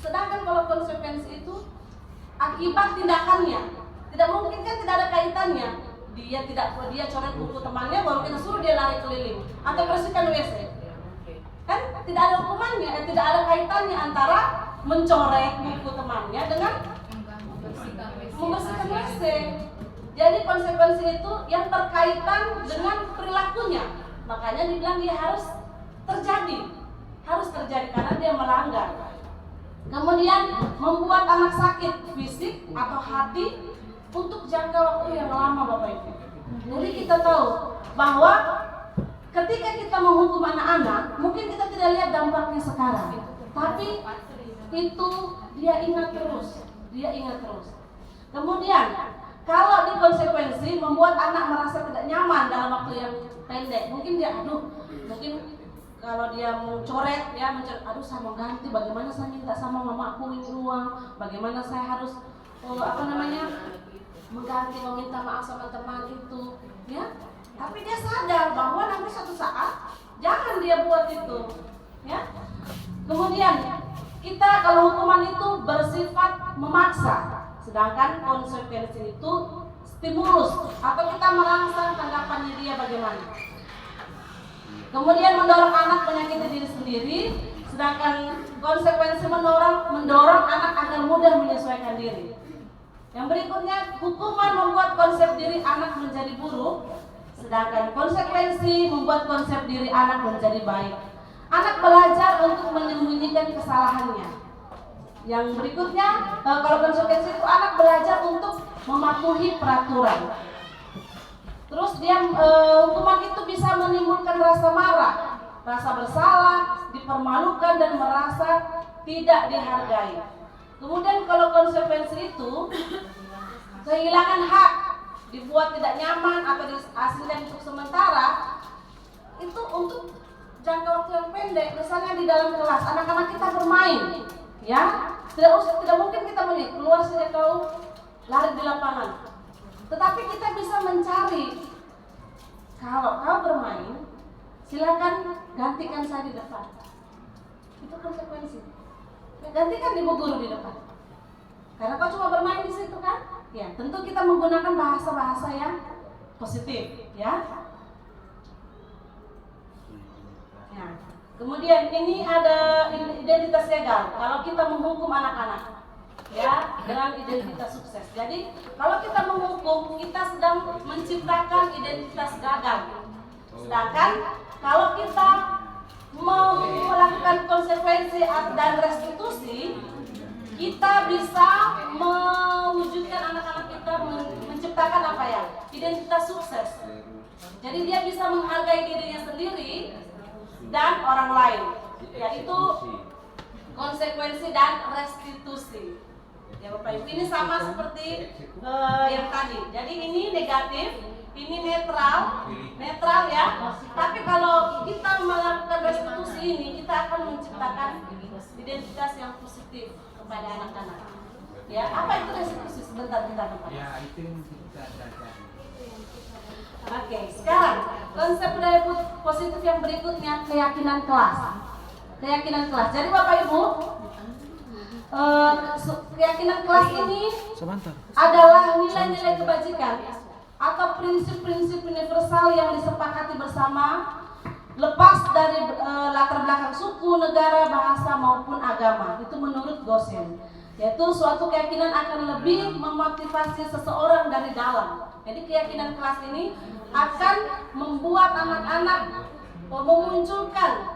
Sedangkan kalau konsekuensi itu akibat tindakannya. Tidak mungkin kan tidak ada kaitannya. Dia coret buku temannya baru kita suruh dia lari keliling atau bersihkan WC. Kan tidak ada hukumannya, tidak ada kaitannya antara mencoret buku temannya dengan membersihkan WC. Jadi konsekuensi itu yang berkaitan dengan perilakunya. Makanya dibilang dia harus terjadi karena dia melanggar. Kemudian membuat anak sakit fisik atau hati untuk jangka waktu yang lama, Bapak Ibu. Jadi kita tahu bahwa ketika kita menghukum anak-anak, mungkin kita tidak lihat dampaknya sekarang, tapi itu dia ingat terus. Kemudian kalau di konsekuensi membuat anak merasa tidak nyaman dalam waktu yang pendek, mungkin dia kalau dia mencoret, aduh saya mau ganti, bagaimana saya minta sama mamaku ini uang, bagaimana saya harus mengganti, meminta maaf sama teman itu, ya. Tapi dia sadar bahwa nanti suatu saat jangan dia buat itu, ya. Kemudian kita kalau hukuman itu bersifat memaksa, sedangkan konsekuensi itu stimulus atau kita merangsang tanggapannya dia bagaimana. Kemudian mendorong anak menyakiti diri sendiri, sedangkan konsekuensi mendorong anak agar mudah menyesuaikan diri. Yang berikutnya, hukuman membuat konsep diri anak menjadi buruk, sedangkan konsekuensi membuat konsep diri anak menjadi baik. Anak belajar untuk menyembunyikan kesalahannya. Yang berikutnya, kalau konsekuensi itu anak belajar untuk mematuhi peraturan. Terus hukuman itu bisa menimbulkan rasa marah, rasa bersalah, dipermalukan dan merasa tidak dihargai. Kemudian kalau konsekuensi itu kehilangan hak, dibuat tidak nyaman atau diasingkan untuk sementara, itu untuk jangka waktu yang pendek. Misalnya di dalam kelas anak-anak kita bermain, ya tidak mungkin kita keluar saja kau lari di lapangan. Tetapi kita bisa mencari, kalau kau bermain, silakan gantikan saya di depan. Itu konsekuensi. Gantikan ibu guru di depan. Karena kau cuma bermain di situ kan? Ya, tentu kita menggunakan bahasa-bahasa yang positif, ya. Ya. Kemudian ini ada identitas gagal. Kalau kita menghukum anak-anak, ya, dengan identitas sukses. Jadi kalau kita menghukum, kita sedang menciptakan identitas gagal. Sedangkan kalau kita melakukan konsekuensi dan restitusi, kita bisa mewujudkan anak-anak kita menciptakan identitas sukses. Jadi dia bisa menghargai dirinya sendiri dan orang lain, yaitu konsekuensi dan restitusi. Ya Bapak Ibu, ini sama seperti yang tadi. Jadi ini negatif, ini netral ya. Tapi kalau kita melakukan restitusi ini, kita akan menciptakan identitas yang positif kepada anak-anak. Ya, apa itu restitusi? Sebentar kita Bapak. Ya, itu yang kita pelajari. Oke, sekarang konsep budaya positif yang berikutnya, keyakinan kelas. Keyakinan kelas. Jadi Bapak Ibu, keyakinan kelas ini adalah nilai-nilai kebajikan atau prinsip-prinsip universal yang disepakati bersama, lepas dari latar belakang suku, negara, bahasa maupun agama. Itu menurut Gosen. yaitu suatu keyakinan akan lebih memotivasi seseorang dari dalam. Jadi keyakinan kelas ini akan membuat anak-anak memunculkan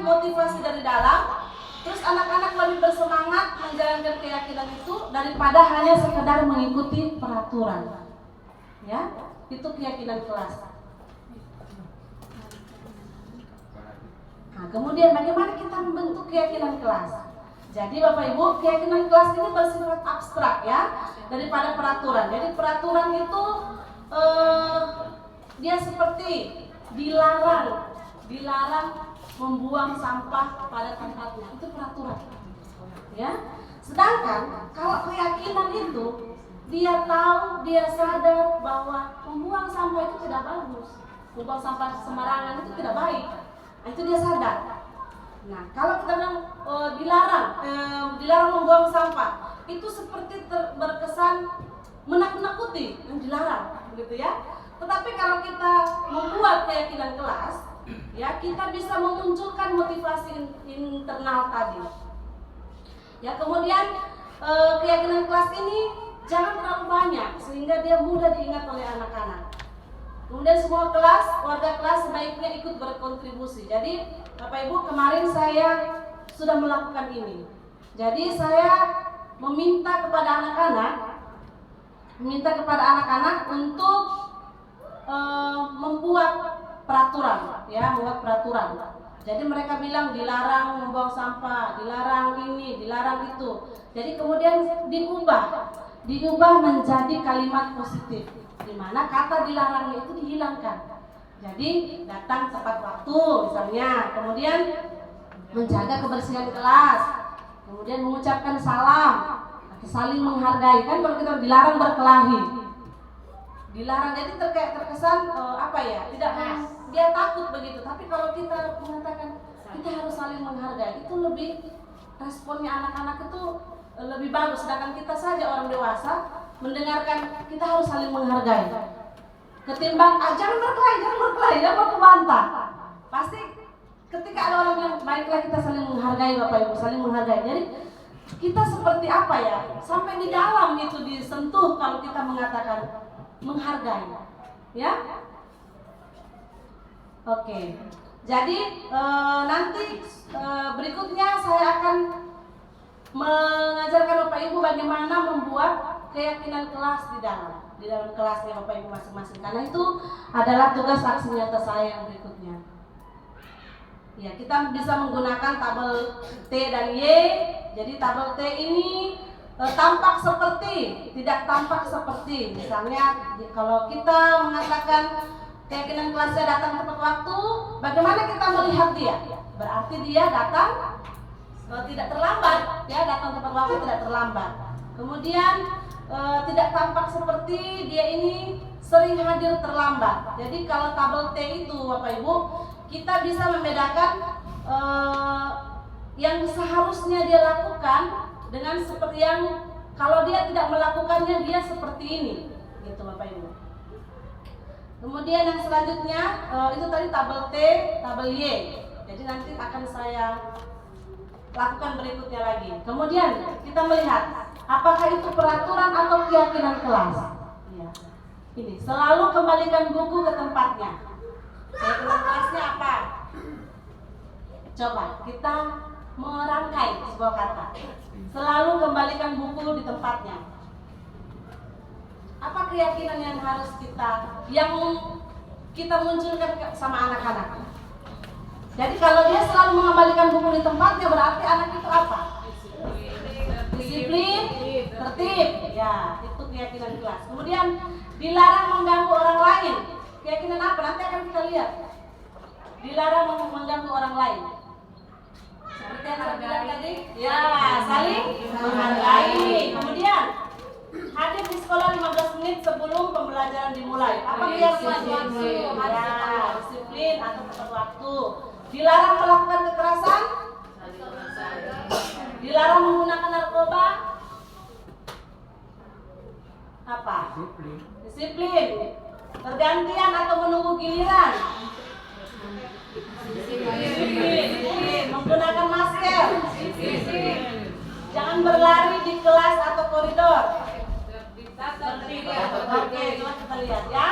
motivasi dari dalam. Terus anak-anak lebih bersemangat menjalankan keyakinan itu daripada hanya sekedar mengikuti peraturan. Ya, itu keyakinan kelas. Nah, kemudian bagaimana kita membentuk keyakinan kelas? Jadi Bapak Ibu, keyakinan kelas ini bersifat abstrak ya, daripada peraturan. Jadi peraturan itu dia seperti dilarang membuang sampah pada tempatnya, itu peraturan. Ya. Sedangkan kalau keyakinan itu dia tahu, dia sadar bahwa membuang sampah itu tidak bagus, membuang sampah sembarangan itu tidak baik. Nah, itu dia sadar. Nah, kalau kita bilang dilarang membuang sampah, itu seperti berkesan menakut-nakuti, dilarang, begitu ya. Tetapi kalau kita membuat keyakinan kelas, ya kita bisa memunculkan motivasi internal tadi. Ya, kemudian keyakinan kelas ini jangan terlalu banyak sehingga dia mudah diingat oleh anak-anak. Kemudian semua kelas, warga kelas sebaiknya ikut berkontribusi. Jadi Bapak Ibu, kemarin saya sudah melakukan ini. Jadi saya meminta kepada anak-anak untuk membuat peraturan, ya, membuat peraturan. Jadi mereka bilang dilarang membuang sampah, dilarang ini, dilarang itu. Jadi kemudian diubah menjadi kalimat positif, di mana kata dilarang itu dihilangkan. Jadi datang tepat waktu misalnya, kemudian menjaga kebersihan kelas, kemudian mengucapkan salam, atau saling menghargai. Kan kalau kita dilarang berkelahi, dilarang, jadi terkesan tidak dia takut begitu. Tapi kalau kita mengatakan kita harus saling menghargai, itu lebih responnya anak-anak itu lebih bagus. Sedangkan kita saja orang dewasa mendengarkan kita harus saling menghargai, ketimbang jangan berkelahi, jangan baku bantah. Pasti ketika ada orang yang baiklah kita saling menghargai, Bapak Ibu, saling menghargai. Jadi kita seperti apa ya, sampai di dalam itu disentuh kalau kita mengatakan menghargai, ya. Oke. Jadi nanti berikutnya saya akan mengajarkan Bapak Ibu bagaimana membuat keyakinan kelas di dalam kelasnya Bapak Ibu masing-masing. Karena itu adalah tugas aksi nyata saya yang berikutnya. Ya, kita bisa menggunakan tabel T dan Y. Jadi tabel T ini tampak seperti, tidak tampak seperti. Misalnya kalau kita mengatakan keyakinan kelasnya datang tepat waktu, bagaimana kita melihat dia? Berarti dia datang tidak terlambat, ya, datang tepat waktu, tidak terlambat. Kemudian tidak tampak seperti dia ini sering hadir terlambat. Jadi kalau tabel T itu Bapak Ibu, kita bisa membedakan yang seharusnya dia lakukan dengan seperti yang kalau dia tidak melakukannya dia seperti ini, gitu Bapak Ibu. Kemudian yang selanjutnya itu tadi tabel T, tabel Y. Jadi nanti akan saya lakukan berikutnya lagi. Kemudian kita melihat apakah itu peraturan atau keyakinan kelas. Ya. Ini selalu kembalikan buku ke tempatnya. Keyakinan kelasnya apa? Coba kita merangkai sebuah kata. Selalu kembalikan buku di tempatnya. Apa keyakinan yang harus kita munculkan sama anak-anak? Jadi kalau dia selalu mengembalikan buku di tempatnya, berarti anak itu apa? Disiplin, tertib. Ya, itu keyakinan kelas. Kemudian dilarang mengganggu orang lain. Keyakinan apa? Nanti akan kita lihat. Dilarang mengganggu orang lain. Seperti yang saya bilang tadi, ya, saling menghargai. Kemudian hadir di sekolah 15 menit sebelum pembelajaran dimulai. Apa keyakinan? Ya, disiplin atau tepat waktu. Dilarang melakukan kekerasan. Dilarang menggunakan narkoba. Apa? Disiplin. Pergantian atau menunggu giliran. Disiplin. Menggunakan masker. Jangan Jangan berlari di kelas atau koridor. Tertib. Oke, coba kita lihat ya.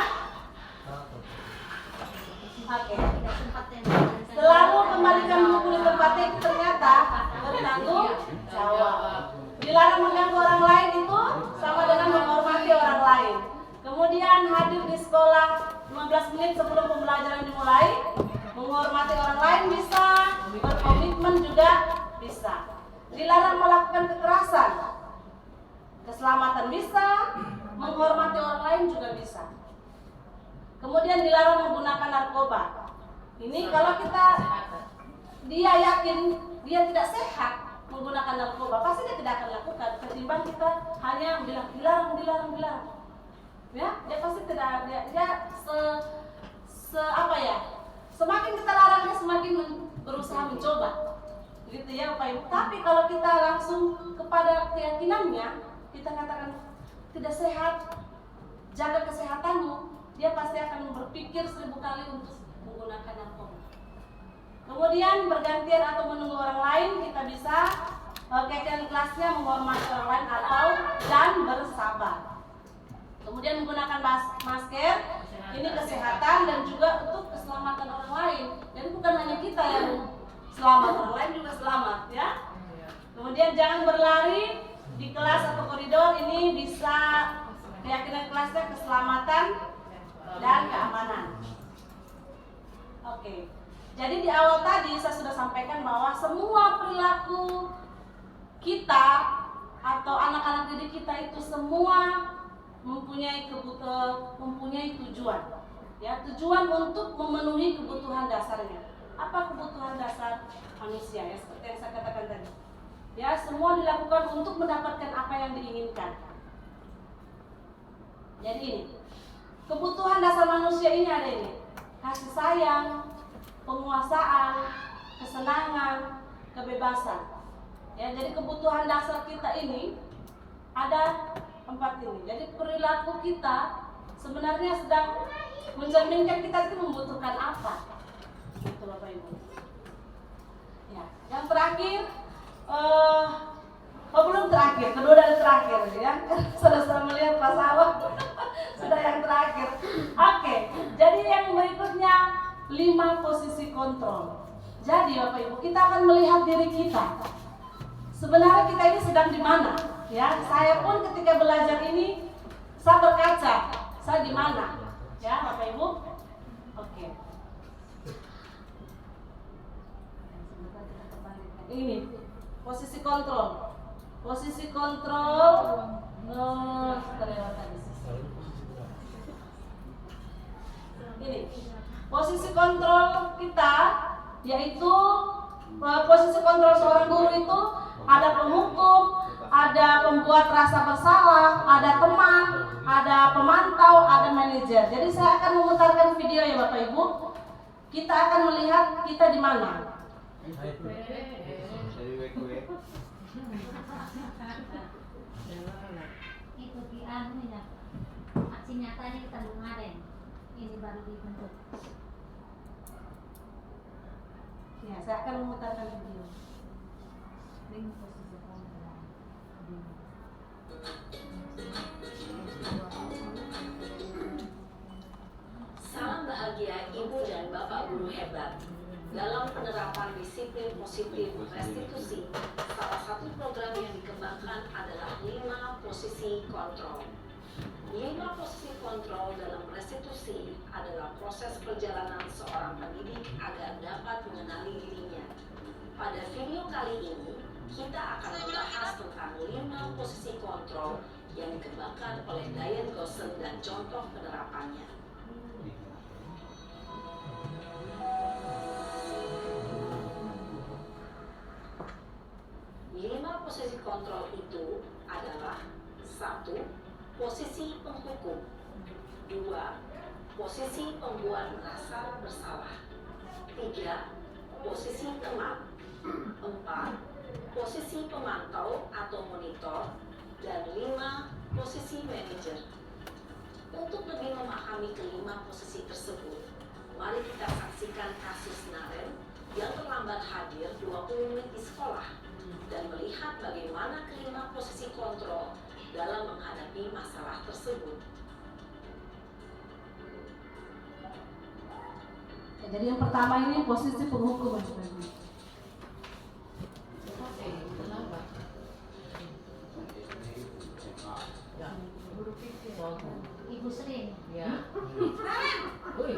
Oke. Selalu kembalikan buku di tempatnya itu ternyata bertanggung jawab. Dilarang mengganggu orang lain itu sama dengan menghormati orang lain. Kemudian hadir di sekolah 15 menit sebelum pembelajaran dimulai. Menghormati orang lain bisa, berkomitmen juga bisa. Dilarang melakukan kekerasan. Keselamatan bisa, menghormati orang lain juga bisa. Kemudian dilarang menggunakan narkoba. Ini kalau dia yakin dia tidak sehat menggunakan narkoba, pasti dia tidak akan lakukan. Ketimbang kita hanya bilang dilarang. Ya, dia pasti tidak semakin kita larang dia semakin berusaha mencoba. Gitu ya Pak Ibu. Tapi kalau kita langsung kepada keyakinannya, kita katakan tidak sehat, jaga kesehatanmu, dia pasti akan berpikir 1000 kali untuk menggunakan narkoba. Kemudian bergantian atau menunggu orang lain, kita bisa keyakinan kelasnya menghormati orang lain atau dan bersabar. Kemudian menggunakan masker, ini kesehatan dan juga untuk keselamatan orang lain. Jadi bukan hanya kita yang selamat, orang lain juga selamat ya. Kemudian jangan berlari di kelas atau koridor, ini bisa keyakinan kelasnya keselamatan dan keamanan. Oke. Jadi di awal tadi saya sudah sampaikan bahwa semua perilaku kita atau anak-anak didik kita itu semua mempunyai tujuan. Ya, tujuan untuk memenuhi kebutuhan dasarnya. Apa kebutuhan dasar manusia ya, seperti yang saya katakan tadi. Ya, semua dilakukan untuk mendapatkan apa yang diinginkan. Jadi ini, kebutuhan dasar manusia ini ada ini. Kasih sayang, penguasaan, kesenangan, kebebasan. Ya, jadi kebutuhan dasar kita ini ada 4 ini. Jadi perilaku kita sebenarnya sedang mencerminkan kita itu membutuhkan apa. Gitu Bapak Ibu. Ya, yang terakhir belum terakhir, kedua dari terakhir ya. Sudah melihat Pak Sawah. Sudah yang terakhir. Oke, jadi yang berikutnya 5 posisi kontrol. Jadi Bapak Ibu, kita akan melihat diri kita. Sebenarnya kita ini sedang di mana? Ya, saya pun ketika belajar ini saya berkaca, saya di mana? Ya, Bapak Ibu. Oke. Ini posisi kontrol. Posisi kontrol ini. Posisi kontrol kita yaitu posisi kontrol seorang guru itu ada penghukum, ada pembuat rasa bersalah, ada teman, ada pemantau, ada manajer. Jadi saya akan memutarkan video ya Bapak Ibu. Kita akan melihat kita di mana. Ikuti anunya, aksi nyatanya kita belum ada. Ini baru dibentuk. Ya, saya akan memutarkan video. Salam bahagia Ibu dan Bapak guru hebat. Dalam penerapan disiplin positif restitusi, salah satu program yang dikembangkan adalah 5 posisi kontrol. 5 posisi kontrol dalam restitusi adalah proses perjalanan seorang pendidik agar dapat mengenali dirinya. Pada video kali ini, kita akan membahas tentang 5 posisi kontrol yang dikembangkan oleh Diane Gossen dan contoh penerapannya. Posisi kontrol itu adalah 1. Posisi penghukum, 2. Posisi pembuat merasa bersalah, 3. Posisi teman, 4. Posisi pemantau atau monitor, dan 5. Posisi manajer. Untuk lebih memahami kelima posisi tersebut, mari kita saksikan kasus Naren yang terlambat hadir 20 menit di sekolah dan melihat bagaimana bagaimana kelima posisi kontrol dalam menghadapi masalah tersebut. Ya, jadi yang pertama ini posisi penghukum. Ibu sering. Ya. Woi.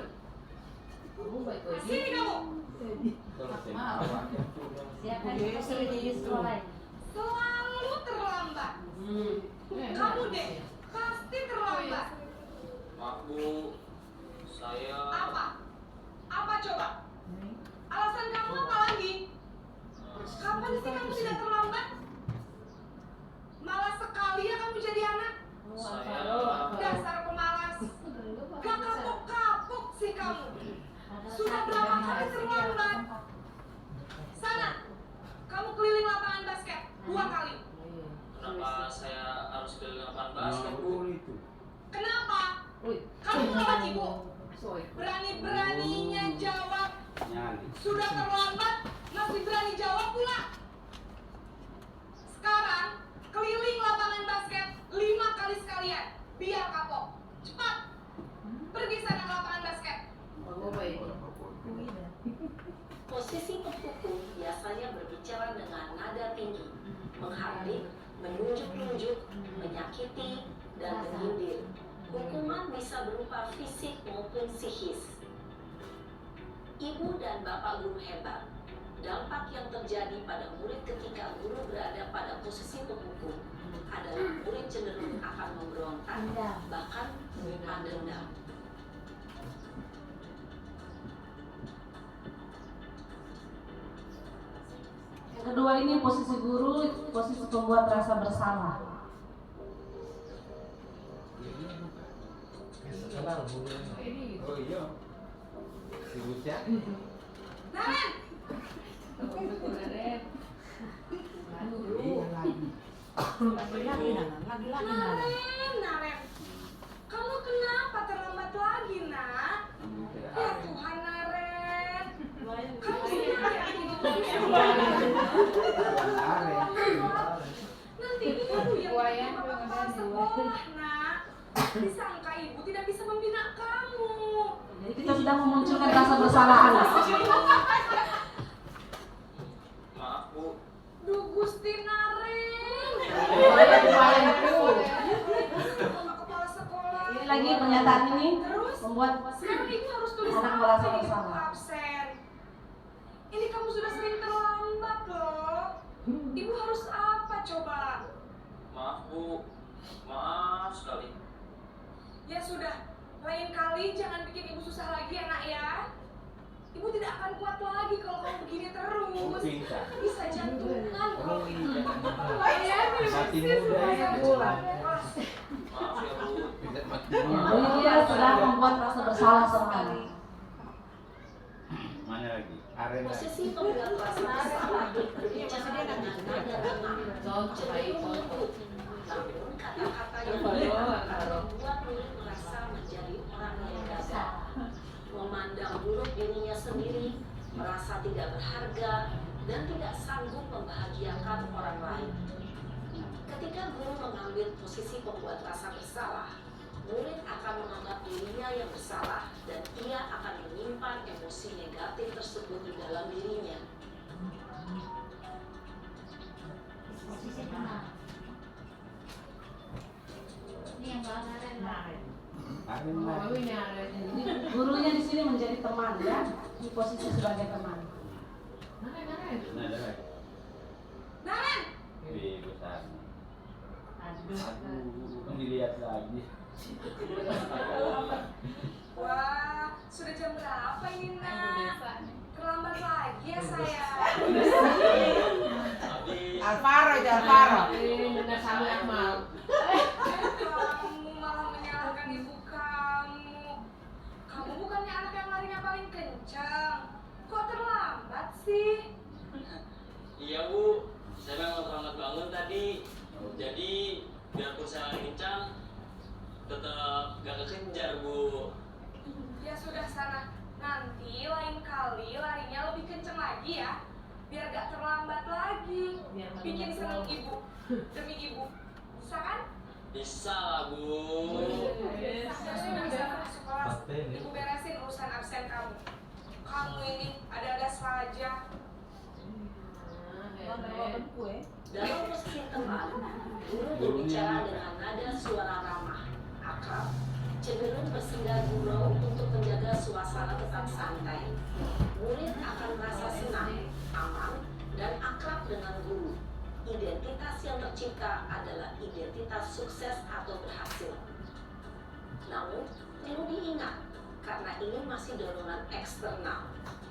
Kamu baik baik. Sini kamu. Siapa yang sering di sekolah ini? Selalu terlambat. Kamu deh, pasti terlambat. Maaf Bu, saya Apa? Apa coba? Alasan kamu apa lagi? Kapan sih kamu tidak terlambat? Malas sekali ya kamu jadi anak. Dasar pemalas. Gak kapok-kapok sih kamu. Sudah berapa kali terlambat? Sana, kamu keliling lapangan basket 2 kali. Kenapa saya harus keliling lapangan basket Bu? Kenapa? Kamu melawan ibu. Berani-beraninya jawab. Sudah terlambat, masih berani jawab pula. Sekarang, keliling lapangan basket 5 kali sekalian. Biar kapok. Cepat. Pergi sana ke lapangan basket. Posisi penghukum biasanya berbicara dengan nada tinggi, menghardik, menunjuk-nunjuk, menyakiti, dan menyindir. Hukuman bisa berupa fisik maupun psikis. Ibu dan bapak guru hebat. Dampak yang terjadi pada murid ketika guru berada pada posisi penghukum adalah murid cenderung akan memberontak, bahkan menyimpan dendam. Yang kedua ini posisi guru, posisi pembuat rasa bersalah. Kenal Bu. Oh iya. Si Buca. Naren, Naren. Kamu kenapa terlambat lagi, Nak? Ya Tuhan, Naren. Kamu sendiri nanti ibu yang kepala sekolah, Nak. Disangka ibu tidak bisa membina kamu. Jadi kita sudah memunculkan rasa bersalah anak. Maaf Bu, Duh Gusti Naren. Kepala sekolah. Ini lagi pernyataan ini Terus membuat sekarang ibu harus tulis anak apa merasa ini di buku bersalah. absen. Ini kamu sudah sering terlambat loh. Ibu harus apa coba? maaf Bu, maaf sekali. Ya sudah, lain kali jangan bikin ibu susah lagi ya nak ya. Ibu tidak akan kuat lagi kalau kamu begini terus. Pingsan. Bisa jantungan kalau Oh ibu. iya. Mati muda itu. Maaf ya Bu. Tidak mati Jadi muda. dia sudah membuat rasa bersalah sama anak. Mana lagi? Arena. Posisi pembuat rasa bersalah berbicara dengan nada tenang, cenderung lembut. Namun kata-kata yang digunakan membuat murid merasa menjadi orang yang gagal, memandang buruk dirinya sendiri, merasa tidak berharga, dan tidak sanggup membahagiakan orang lain. Ketika guru mengambil posisi pembuat rasa bersalah, murid akan menganggap dirinya yang bersalah dan ia akan menyimpan emosi negatif tersebut di dalam dirinya. Posisi tenang. Ini yang bawa Naren. Arena. Jadi gurunya di sini menjadi teman ya, di posisi sebagai teman. Nah, ada lagi. Naren, Wih, besar. Aduh, dilihat lagi. wah sudah jam berapa ini nak? Terlambat lagi ya saya. Alvaro itu Alvaro. Kamu malah menyalahkan ibu kamu. Kamu bukannya anak yang larinya paling kencang. Kok terlambat sih? Iya Bu, saya memang terlambat bangun tadi. Jadi biarpun saya lari kencang, tetap gak kekejar Bu. Ya sudah sana. Nanti lain kali larinya lebih kencang lagi ya. Biar gak terlambat lagi. Bikin seneng ibu. Demi ibu. Bisa kan? Bisa lah, Bu. Sudah bisa masuk sekolah. Ibu beresin urusan absen kamu. Kamu ini ada-ada saja. Dalam posisi teman, guru berbicara dengan nada suara ramah, akrab, cenderung bersenda gurau untuk menjaga suasana tetap santai. Murid akan merasa senang, aman, dan akrab dengan guru. Identitas yang tercipta adalah identitas sukses atau berhasil. Namun, perlu diingat, karena ini masih dorongan eksternal,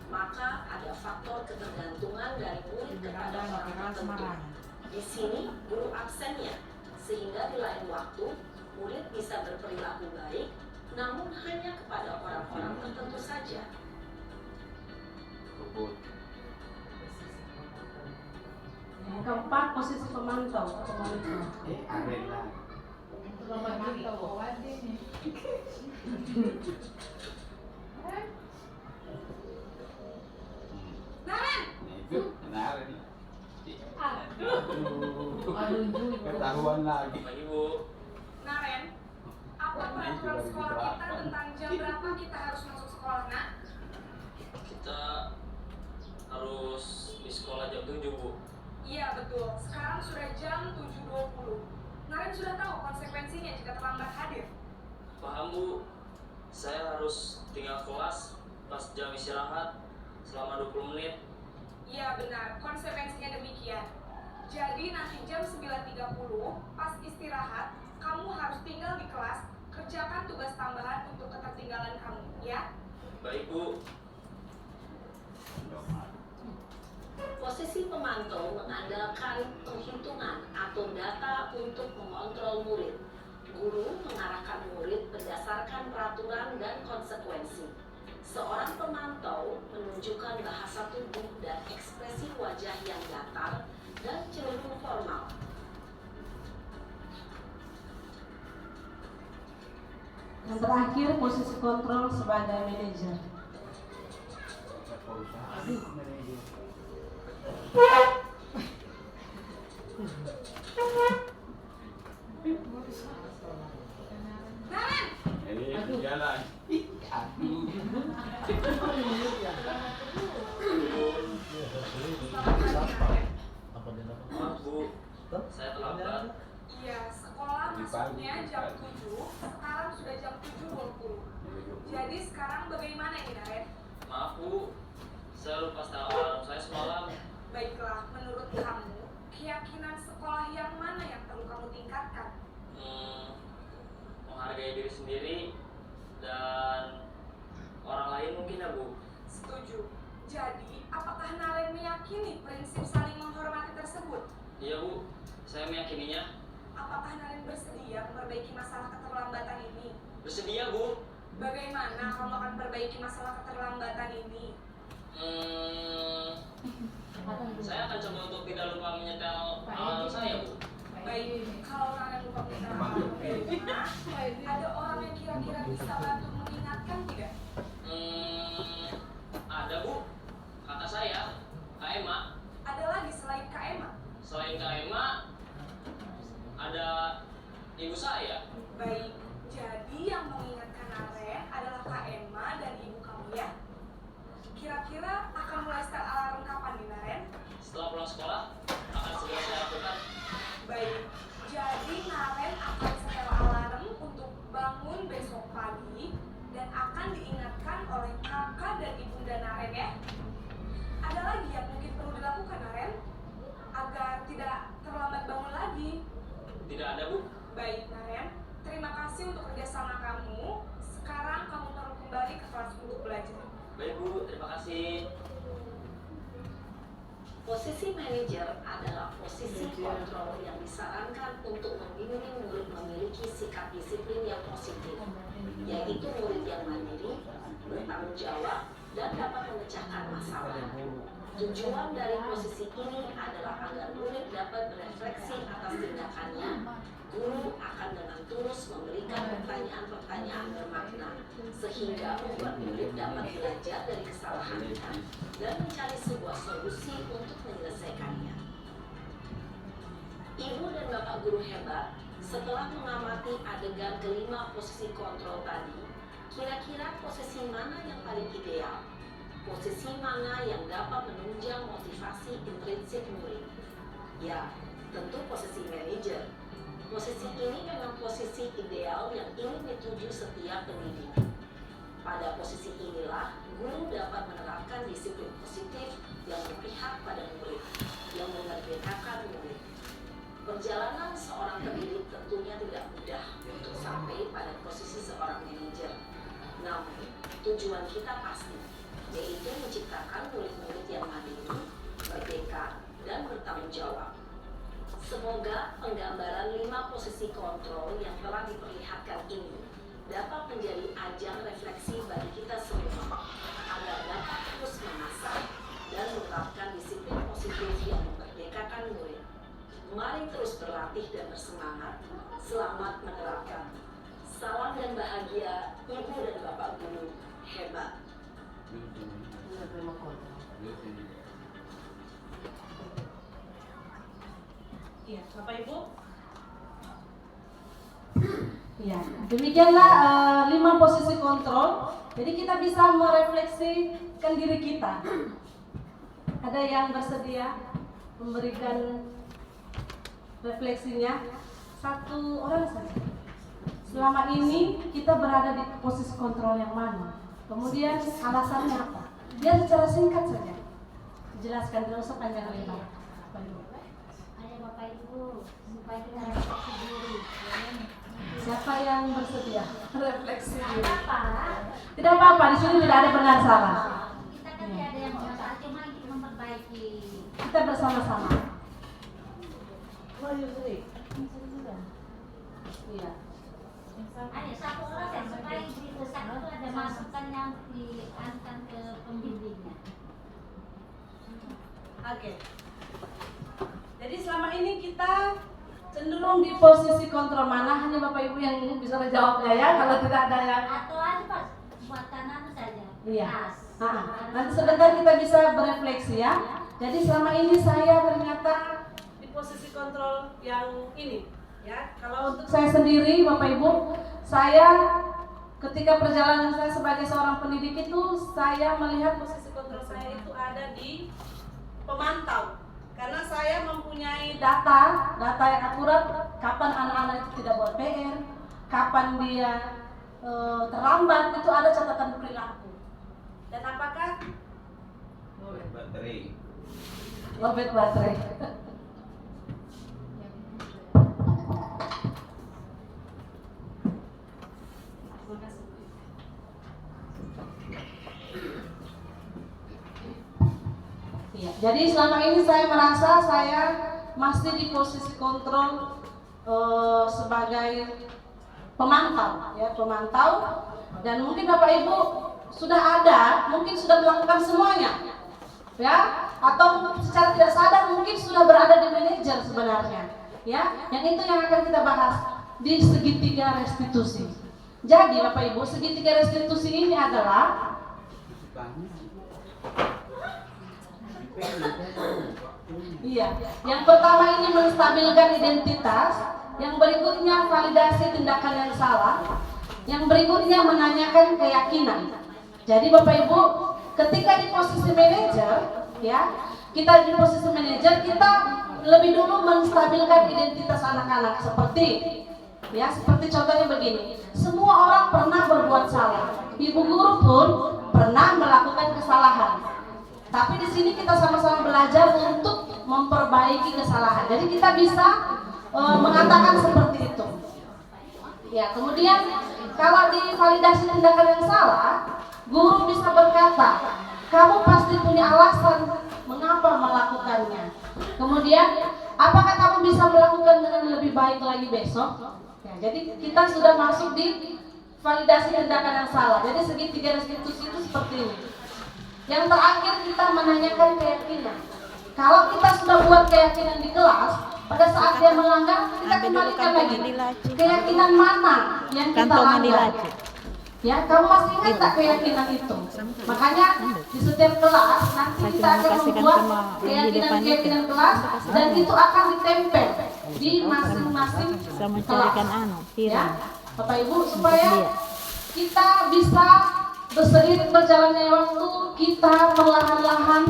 maka ada faktor ketergantungan dari murid kepada orang tertentu. Di sini, guru absennya, sehingga di lain waktu, murid bisa berperilaku baik, namun hanya kepada orang-orang tertentu saja. Yang keempat, posisi pemantau atau monitor. Arena. Naren! Itu kemarin. Ketahuan lagi. Pagi, Bu. Naren, apa peraturan sekolah kita tentang jam berapa kita harus masuk sekolah, nak? Kita harus di sekolah jam 7, Bu. Iya betul, sekarang sudah jam 7.20. Naren sudah tahu konsekuensinya jika terlambat hadir. Paham, Bu. Saya harus tinggal kelas pas jam istirahat selama 20 menit. Iya benar, konsekuensinya demikian. Jadi nanti jam 9.30 pas istirahat, kamu harus tinggal di kelas, kerjakan tugas tambahan untuk ketertinggalan kamu, ya? Baik, Bu. Posisi pemantau mengandalkan penghitungan atau data untuk mengontrol murid. Guru mengarahkan murid berdasarkan peraturan dan konsekuensi. Seorang pemantau menunjukkan bahasa tubuh dan ekspresi wajah yang datar dan cenderung formal. Yang terakhir, posisi kontrol sebagai manajer. Naren! Jalan. Aduh. Maaf, Bu. Saya terlambat. Iya, sekolah masuknya jam 7, sekarang sudah jam 7.20. Jadi sekarang bagaimana ini, Naren? Maaf, Bu. Saya lupa setel alarm saya semalam. Baiklah, menurut kamu, keyakinan sekolah yang mana yang perlu kamu tingkatkan? Menghargai diri sendiri dan orang lain mungkin ya, Bu. Setuju. Jadi, apakah Naren meyakini prinsip saling menghormati tersebut? Iya, Bu. Saya meyakininya. Apakah Naren bersedia memperbaiki masalah keterlambatan ini? Bersedia, Bu. Bagaimana kamu akan perbaiki masalah keterlambatan ini? Saya akan coba untuk tidak lupa menyetel alarm saya, Bu. Baik, kalau Naren lupa menyetel, ada orang yang kira-kira bisa bantu mengingatkan tidak? Ada, Bu. Kakak saya, Kak Emma. Ada lagi selain Kak Emma? Selain Kak Emma, ada ibu saya. Baik, jadi yang mengingatkan Naren adalah Kak Emma dan ibu kamu ya? Kira-kira akan mulai setel alarm kapan nih, Naren? Setelah pulang sekolah, akan segera saya lakukan. Baik, jadi Naren akan setel alarm untuk bangun besok pagi dan akan diingatkan oleh kakak dan ibunda Naren ya. Ada lagi yang mungkin perlu dilakukan, Naren, agar tidak terlambat bangun lagi? Tidak ada, Bu. Baik, Naren, terima kasih untuk kerjasama kamu. Sekarang kamu perlu kembali ke kelas untuk belajar. Baik, Bu. Terima kasih. Posisi manajer adalah posisi kontrol yang disarankan untuk membimbing murid memiliki sikap disiplin yang positif, yaitu murid yang mandiri, bertanggung jawab, dan dapat memecahkan masalah. Tujuan dari posisi ini adalah agar murid dapat berefleksi atas tindakannya. Guru akan dengan tulus memberikan pertanyaan-pertanyaan bermakna, sehingga membuat murid dapat belajar dari kesalahannya dan mencari sebuah solusi untuk menyelesaikannya. Ibu dan Bapak guru hebat, setelah mengamati adegan kelima posisi kontrol tadi, kira-kira posisi mana yang paling ideal? Posisi mana yang dapat menunjang motivasi intrinsik murid? Ya, tentu posisi manajer. Posisi ini memang posisi ideal yang ingin dituju setiap pendidik. Pada posisi inilah, guru dapat menerapkan disiplin positif yang berpihak pada murid, yang memerdekakan murid. Perjalanan seorang pendidik tentunya tidak mudah untuk sampai pada posisi seorang manajer. Namun, tujuan kita pasti, yaitu menciptakan murid-murid yang mandiri, merdeka, dan bertanggung jawab. Semoga penggambaran 5 posisi kontrol yang telah diperlihatkan ini dapat menjadi ajang refleksi bagi kita semua agar dapat terus mengasah dan menerapkan disiplin positif yang memerdekakan murid. Mari terus berlatih dan bersemangat. Selamat menerapkan. Salam dan bahagia Ibu dan Bapak guru hebat. Iya, Bapak Ibu. Ya, demikianlah 5 posisi kontrol. Jadi kita bisa merefleksikan diri kita. Ada yang bersedia memberikan refleksinya? Satu orang saja. Selama ini kita berada di posisi kontrol yang mana? Kemudian alasannya apa? Biar secara singkat saja. Dijelaskan, tidak usah panjang lebar. Ayo Bapak Ibu, supaya kita refleksi diri. Siapa yang bersedia refleksi diri? Apa? Tidak apa-apa, di sini tidak ada benar salah. Kita kan tidak ada yang benar, cuma kita memperbaiki. Kita bersama-sama. Iya. Ayo satu orang yang supaya di rusak itu ada masukan yang diantar ke pembimbingnya. Oke. Jadi selama ini kita cenderung di posisi kontrol mana? Hanya Bapak Ibu yang bisa menjawabnya ya. Kalau tidak ada yang Atau aja Pak, buat kanan saja. iya. Kas. Nanti sebentar kita bisa berefleksi ya. Jadi selama ini saya ternyata di posisi kontrol yang ini ya. Kalau untuk saya sendiri Bapak Ibu, saya ketika perjalanan saya sebagai seorang pendidik itu saya melihat posisi kontrol saya itu ada di pemantau. Karena saya mempunyai data yang akurat kapan anak-anak itu tidak buat PR, kapan dia terlambat, itu ada catatan perilaku. Dan apakah baterai. lobet baterai? Ya, jadi selama ini saya merasa saya masih di posisi kontrol sebagai pemantau, ya pemantau. Dan mungkin Bapak Ibu sudah ada, mungkin sudah melakukan semuanya, ya. Atau secara tidak sadar mungkin sudah berada di manajer sebenarnya, ya. Yang itu yang akan kita bahas di segitiga restitusi. Jadi Bapak Ibu, segitiga restitusi ini adalah iya, yang pertama ini menstabilkan identitas, yang berikutnya validasi tindakan yang salah, yang berikutnya menanyakan keyakinan. Jadi Bapak Ibu, ketika di posisi manajer, ya, kita di posisi manajer kita lebih dulu menstabilkan identitas anak-anak seperti contohnya begini. Semua orang pernah berbuat salah. Ibu guru pun pernah melakukan kesalahan. Tapi di sini kita sama-sama belajar untuk memperbaiki kesalahan. Jadi kita bisa mengatakan seperti itu. Ya, kemudian kalau di validasi tindakan yang salah, guru bisa berkata, kamu pasti punya alasan mengapa melakukannya. Kemudian, apakah kamu bisa melakukan dengan lebih baik lagi besok? Ya, jadi kita sudah masuk di validasi tindakan yang salah. Jadi segitiga restitusi itu seperti ini. Yang terakhir kita menanyakan keyakinan. Kalau kita sudah buat keyakinan di kelas, pada saat dia melanggar, kita kembalikan lagi. Keyakinan mana yang kita langgar? Ya, kamu masih ingat tak keyakinan itu? Makanya di setiap kelas nanti kita akan membuat keyakinan kelas dan itu akan ditempel di masing-masing kelas. Ya, Bapak Ibu, supaya kita bisa seiring berjalannya waktu kita perlahan-lahan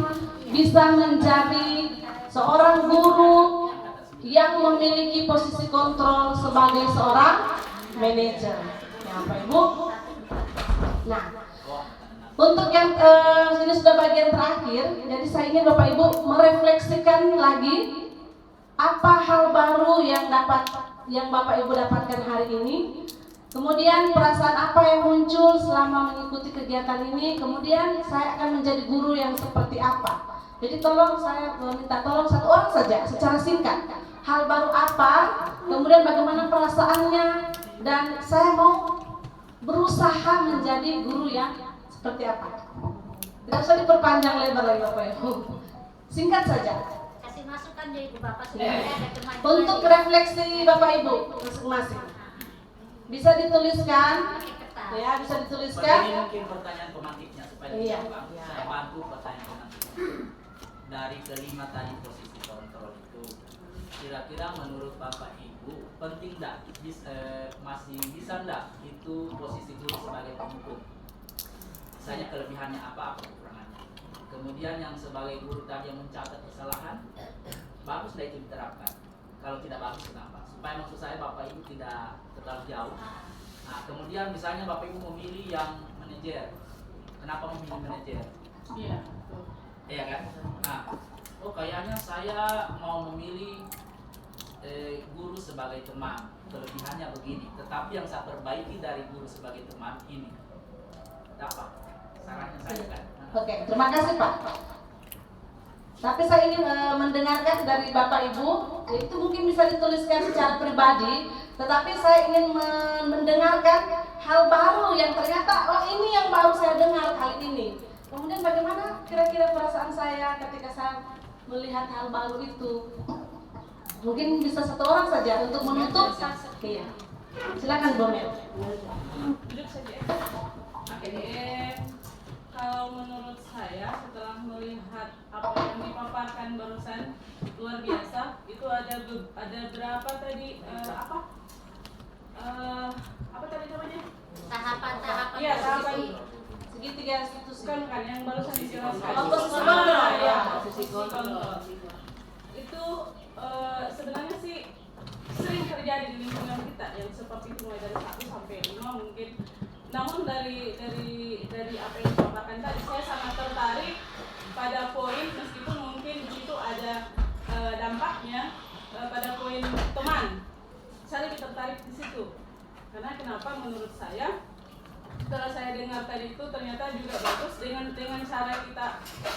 bisa menjadi seorang guru yang memiliki posisi kontrol sebagai seorang manajer. Ya, Bapak Ibu. Nah, untuk yang ini sudah bagian terakhir, jadi saya ingin Bapak Ibu merefleksikan lagi apa hal baru yang Bapak Ibu dapatkan hari ini. Kemudian perasaan apa yang muncul selama mengikuti kegiatan ini. Kemudian saya akan menjadi guru yang seperti apa. Jadi tolong saya minta tolong satu orang saja secara singkat. Hal baru apa, kemudian bagaimana perasaannya, dan saya mau berusaha menjadi guru yang seperti apa. Tidak usah diperpanjang lebar lagi Bapak Ibu. Singkat saja. Kasih masukan dari Ibu Bapak supaya ada kemajuan. Untuk refleksi Bapak Ibu masing-masing. Bisa dituliskan. Ya, bisa dituliskan. Ini mungkin pertanyaan pemantiknya supaya saya bantu pertanyaan pemantiknya. Dari kelima tadi posisi kontrol itu, kira-kira menurut Bapak Ibu penting enggak, masih bisa enggak itu posisi guru sebagai pengukur? Misalnya kelebihannya apa kekurangannya. Kemudian yang sebagai guru tadi yang mencatat kesalahan, bagus enggak itu diterapkan? Kalau tidak bagus kenapa? Supaya maksud saya Bapak Ibu tidak terlalu jauh. Nah, kemudian misalnya Bapak Ibu memilih yang manajer. Kenapa memilih manajer? Iya. Iya kan? Nah, kayaknya saya mau memilih guru sebagai teman. Kelebihannya begini. Tetapi yang saya perbaiki dari guru sebagai teman ini. Dapat sarannya saya kan? Oke, terima kasih Pak. Tapi saya ingin mendengarkan dari Bapak Ibu, itu mungkin bisa dituliskan secara pribadi, tetapi saya ingin mendengarkan hal baru yang ternyata, oh ini yang baru saya dengar kali ini. Kemudian bagaimana kira-kira perasaan saya ketika saya melihat hal baru itu? Mungkin bisa satu orang saja untuk menutup. Iya. Silakan Bu Mel. Duduk saja. Kalau menurut saya setelah melihat apa yang dipaparkan barusan luar biasa, itu ada berapa tadi apa tadi namanya? Tahapan-tahapan. Iya, tahapan segitiga institusi. Kan yang barusan dijelaskan. Posisi kontrol. Ya, posisi kontrol. Itu sebenarnya sih sering terjadi di lingkungan kita yang seperti itu, mulai dari 1 sampai 5 mungkin. Namun dari apa yang dipaparkan tadi, saya sangat tertarik pada poin, meskipun mungkin di situ ada dampaknya pada poin teman. Saya lebih tertarik di situ. Karena kenapa menurut saya, setelah saya dengar tadi itu ternyata juga bagus dengan cara kita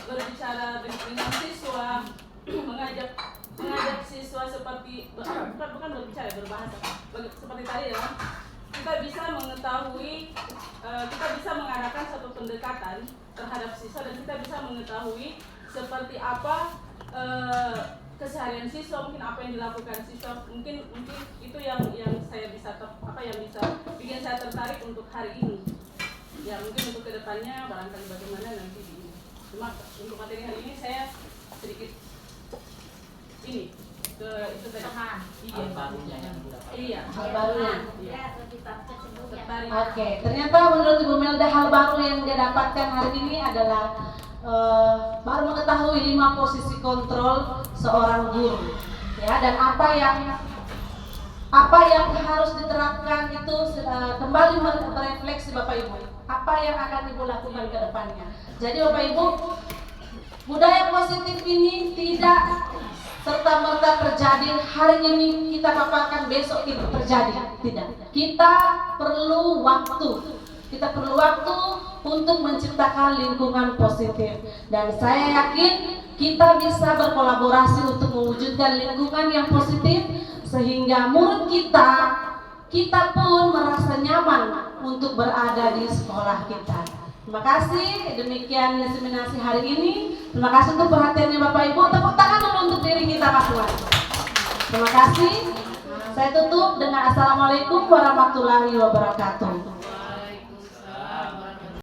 berbicara dengan siswa, mengajak siswa seperti bukan berbicara, berbahasa seperti tadi ya. Kita bisa mengetahui, kita bisa mengadakan satu pendekatan terhadap siswa dan kita bisa mengetahui seperti apa keseharian siswa, mungkin apa yang dilakukan siswa, mungkin itu yang saya bisa yang bisa bikin saya tertarik untuk hari ini. Ya mungkin untuk kedepannya barangkali bagaimana nanti di ini. Cuma untuk materi hari ini saya sedikit ini itu tadi. Iya. Barunya yang Iya. Hal baru. Ya, lebih bagus ya. Oke, ternyata menurut Ibu Melda hal baru yang dia dapatkan hari ini adalah baru mengetahui 5 posisi kontrol seorang guru, ya, dan apa yang harus diterapkan itu kembali merefleksi Bapak Ibu. Apa yang akan Ibu lakukan ke depannya. Jadi Bapak Ibu, budaya positif ini tidak serta-merta terjadi hari ini kita paparkan besok itu terjadi, tidak. Kita perlu waktu. Kita perlu waktu untuk menciptakan lingkungan positif. Dan saya yakin kita bisa berkolaborasi untuk mewujudkan lingkungan yang positif sehingga murid kita pun merasa nyaman untuk berada di sekolah kita. Terima kasih, demikian diseminasi hari ini. Terima kasih untuk perhatiannya Bapak Ibu. Tepuk tangan dulu untuk diri kita masing-masing. Terima kasih. Saya tutup dengan Assalamualaikum warahmatullahi wabarakatuh.